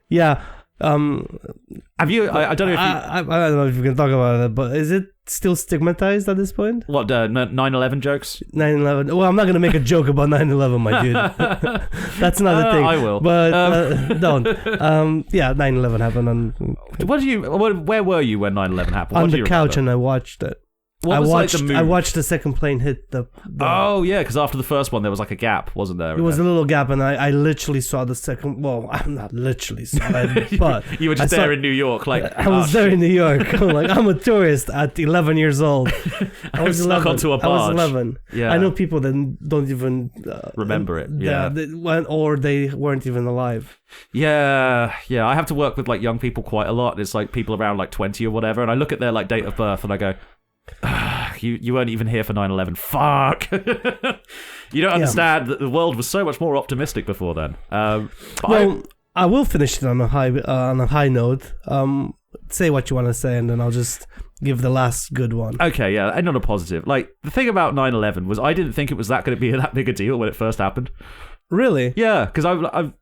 Yeah. Have you? I don't know if I don't know if you can talk about it, but is it still stigmatized at this point? What 9/11 jokes? 9/11. Well, I'm not gonna make a joke about 9/11, my dude. That's not a thing. I will, but don't. Yeah, 9/11 happened. Where were you when 9/11 happened? On the couch, and I watched it. I watched the second plane hit the Oh yeah, because after the first one there was like a gap, wasn't there? There was a little gap, and I literally saw the second. Well, I'm not literally saw it, but you were just there in New York, like I was there in New York. I'm a tourist at 11 years old. I was snuck onto a barge. I was 11. Yeah, I know people that don't even remember it. or they weren't even alive. Yeah. I have to work with like young people quite a lot. It's like people around like 20 or whatever, and I look at their like date of birth and I go, you weren't even here for 9/11. Fuck. You don't understand that the world was so much more optimistic before then. I will finish it on a high note. Say what you want to say, and then I'll just give the last good one. Okay, yeah, and on a positive. Like, the thing about 9/11 was I didn't think it was going to be that big a deal when it first happened. Really? Yeah, because I'm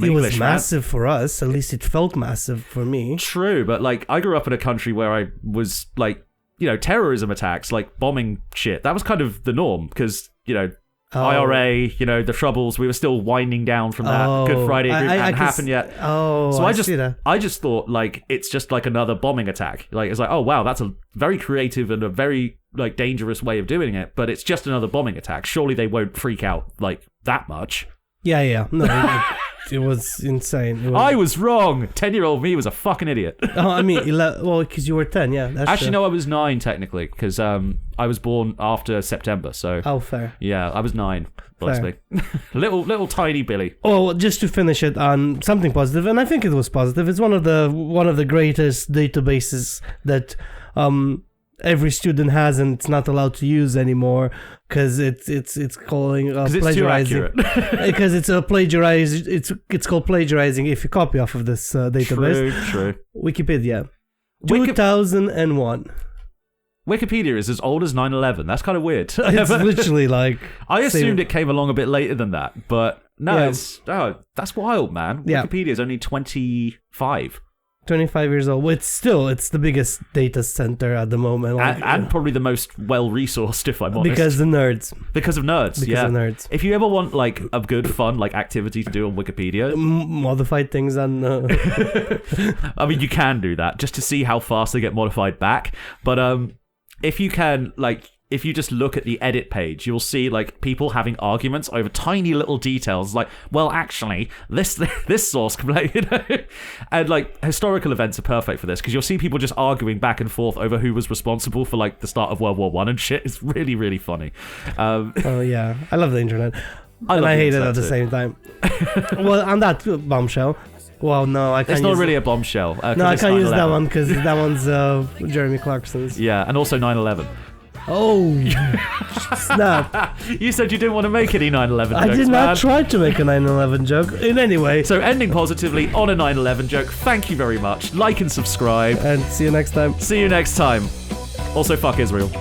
it was massive for us. At least it felt massive for me. True, but like I grew up in a country where I was like, terrorism attacks, like bombing shit. That was kind of the norm because, IRA, the troubles, we were still winding down from that. Good Friday Agreement hadn't happened yet. So I just thought like it's just like another bombing attack. Like it's like, oh wow, that's a very creative and a very like dangerous way of doing it, but it's just another bombing attack. Surely they won't freak out like that much. Yeah. No, it was insane. I was wrong. 10-year-old me was a fucking idiot. Because you were 10, yeah. That's Actually, true. no, I was 9 technically, because I was born after September, so... Oh, fair. Yeah, I was 9, bless me. little tiny Billy. Oh, well, just to finish it on something positive, and I think it was positive, it's one of the greatest databases that every student has and it's not allowed to use anymore because it's calling plagiarizing. Because it's it's called plagiarizing if you copy off of this database. True. Wikipedia. 2001. Wikipedia is as old as 9/11. That's kind of weird. It's literally like... I assumed it came along a bit later than that, but no, that's wild, man. Yeah. Wikipedia is only 25. 25 years old. It's the biggest data center at the moment. And probably the most well-resourced, if I'm honest. Because of nerds. Because of nerds. If you ever want like a good, fun like activity to do on Wikipedia... Modified things on... I mean, you can do that just to see how fast they get modified back. But if you can, like... If you just look at the edit page, you'll see like people having arguments over tiny little details, like, well, actually, this source complained, and like historical events are perfect for this because you'll see people just arguing back and forth over who was responsible for like the start of World War One and shit. It's really, really funny. Oh yeah, I love the internet, and I hate it at the same time. Well, on that bombshell. Well, no, I can't. It's not really a bombshell. No, I can't use that one because that one's Jeremy Clarkson's. Yeah, and also 9/11. Oh, snap. You said you didn't want to make any 9/11 jokes, I did not try to make a 9/11 joke. In any way. So ending positively on a 9/11 joke. Thank you very much. Like and subscribe. And see you next time. Also, fuck Israel.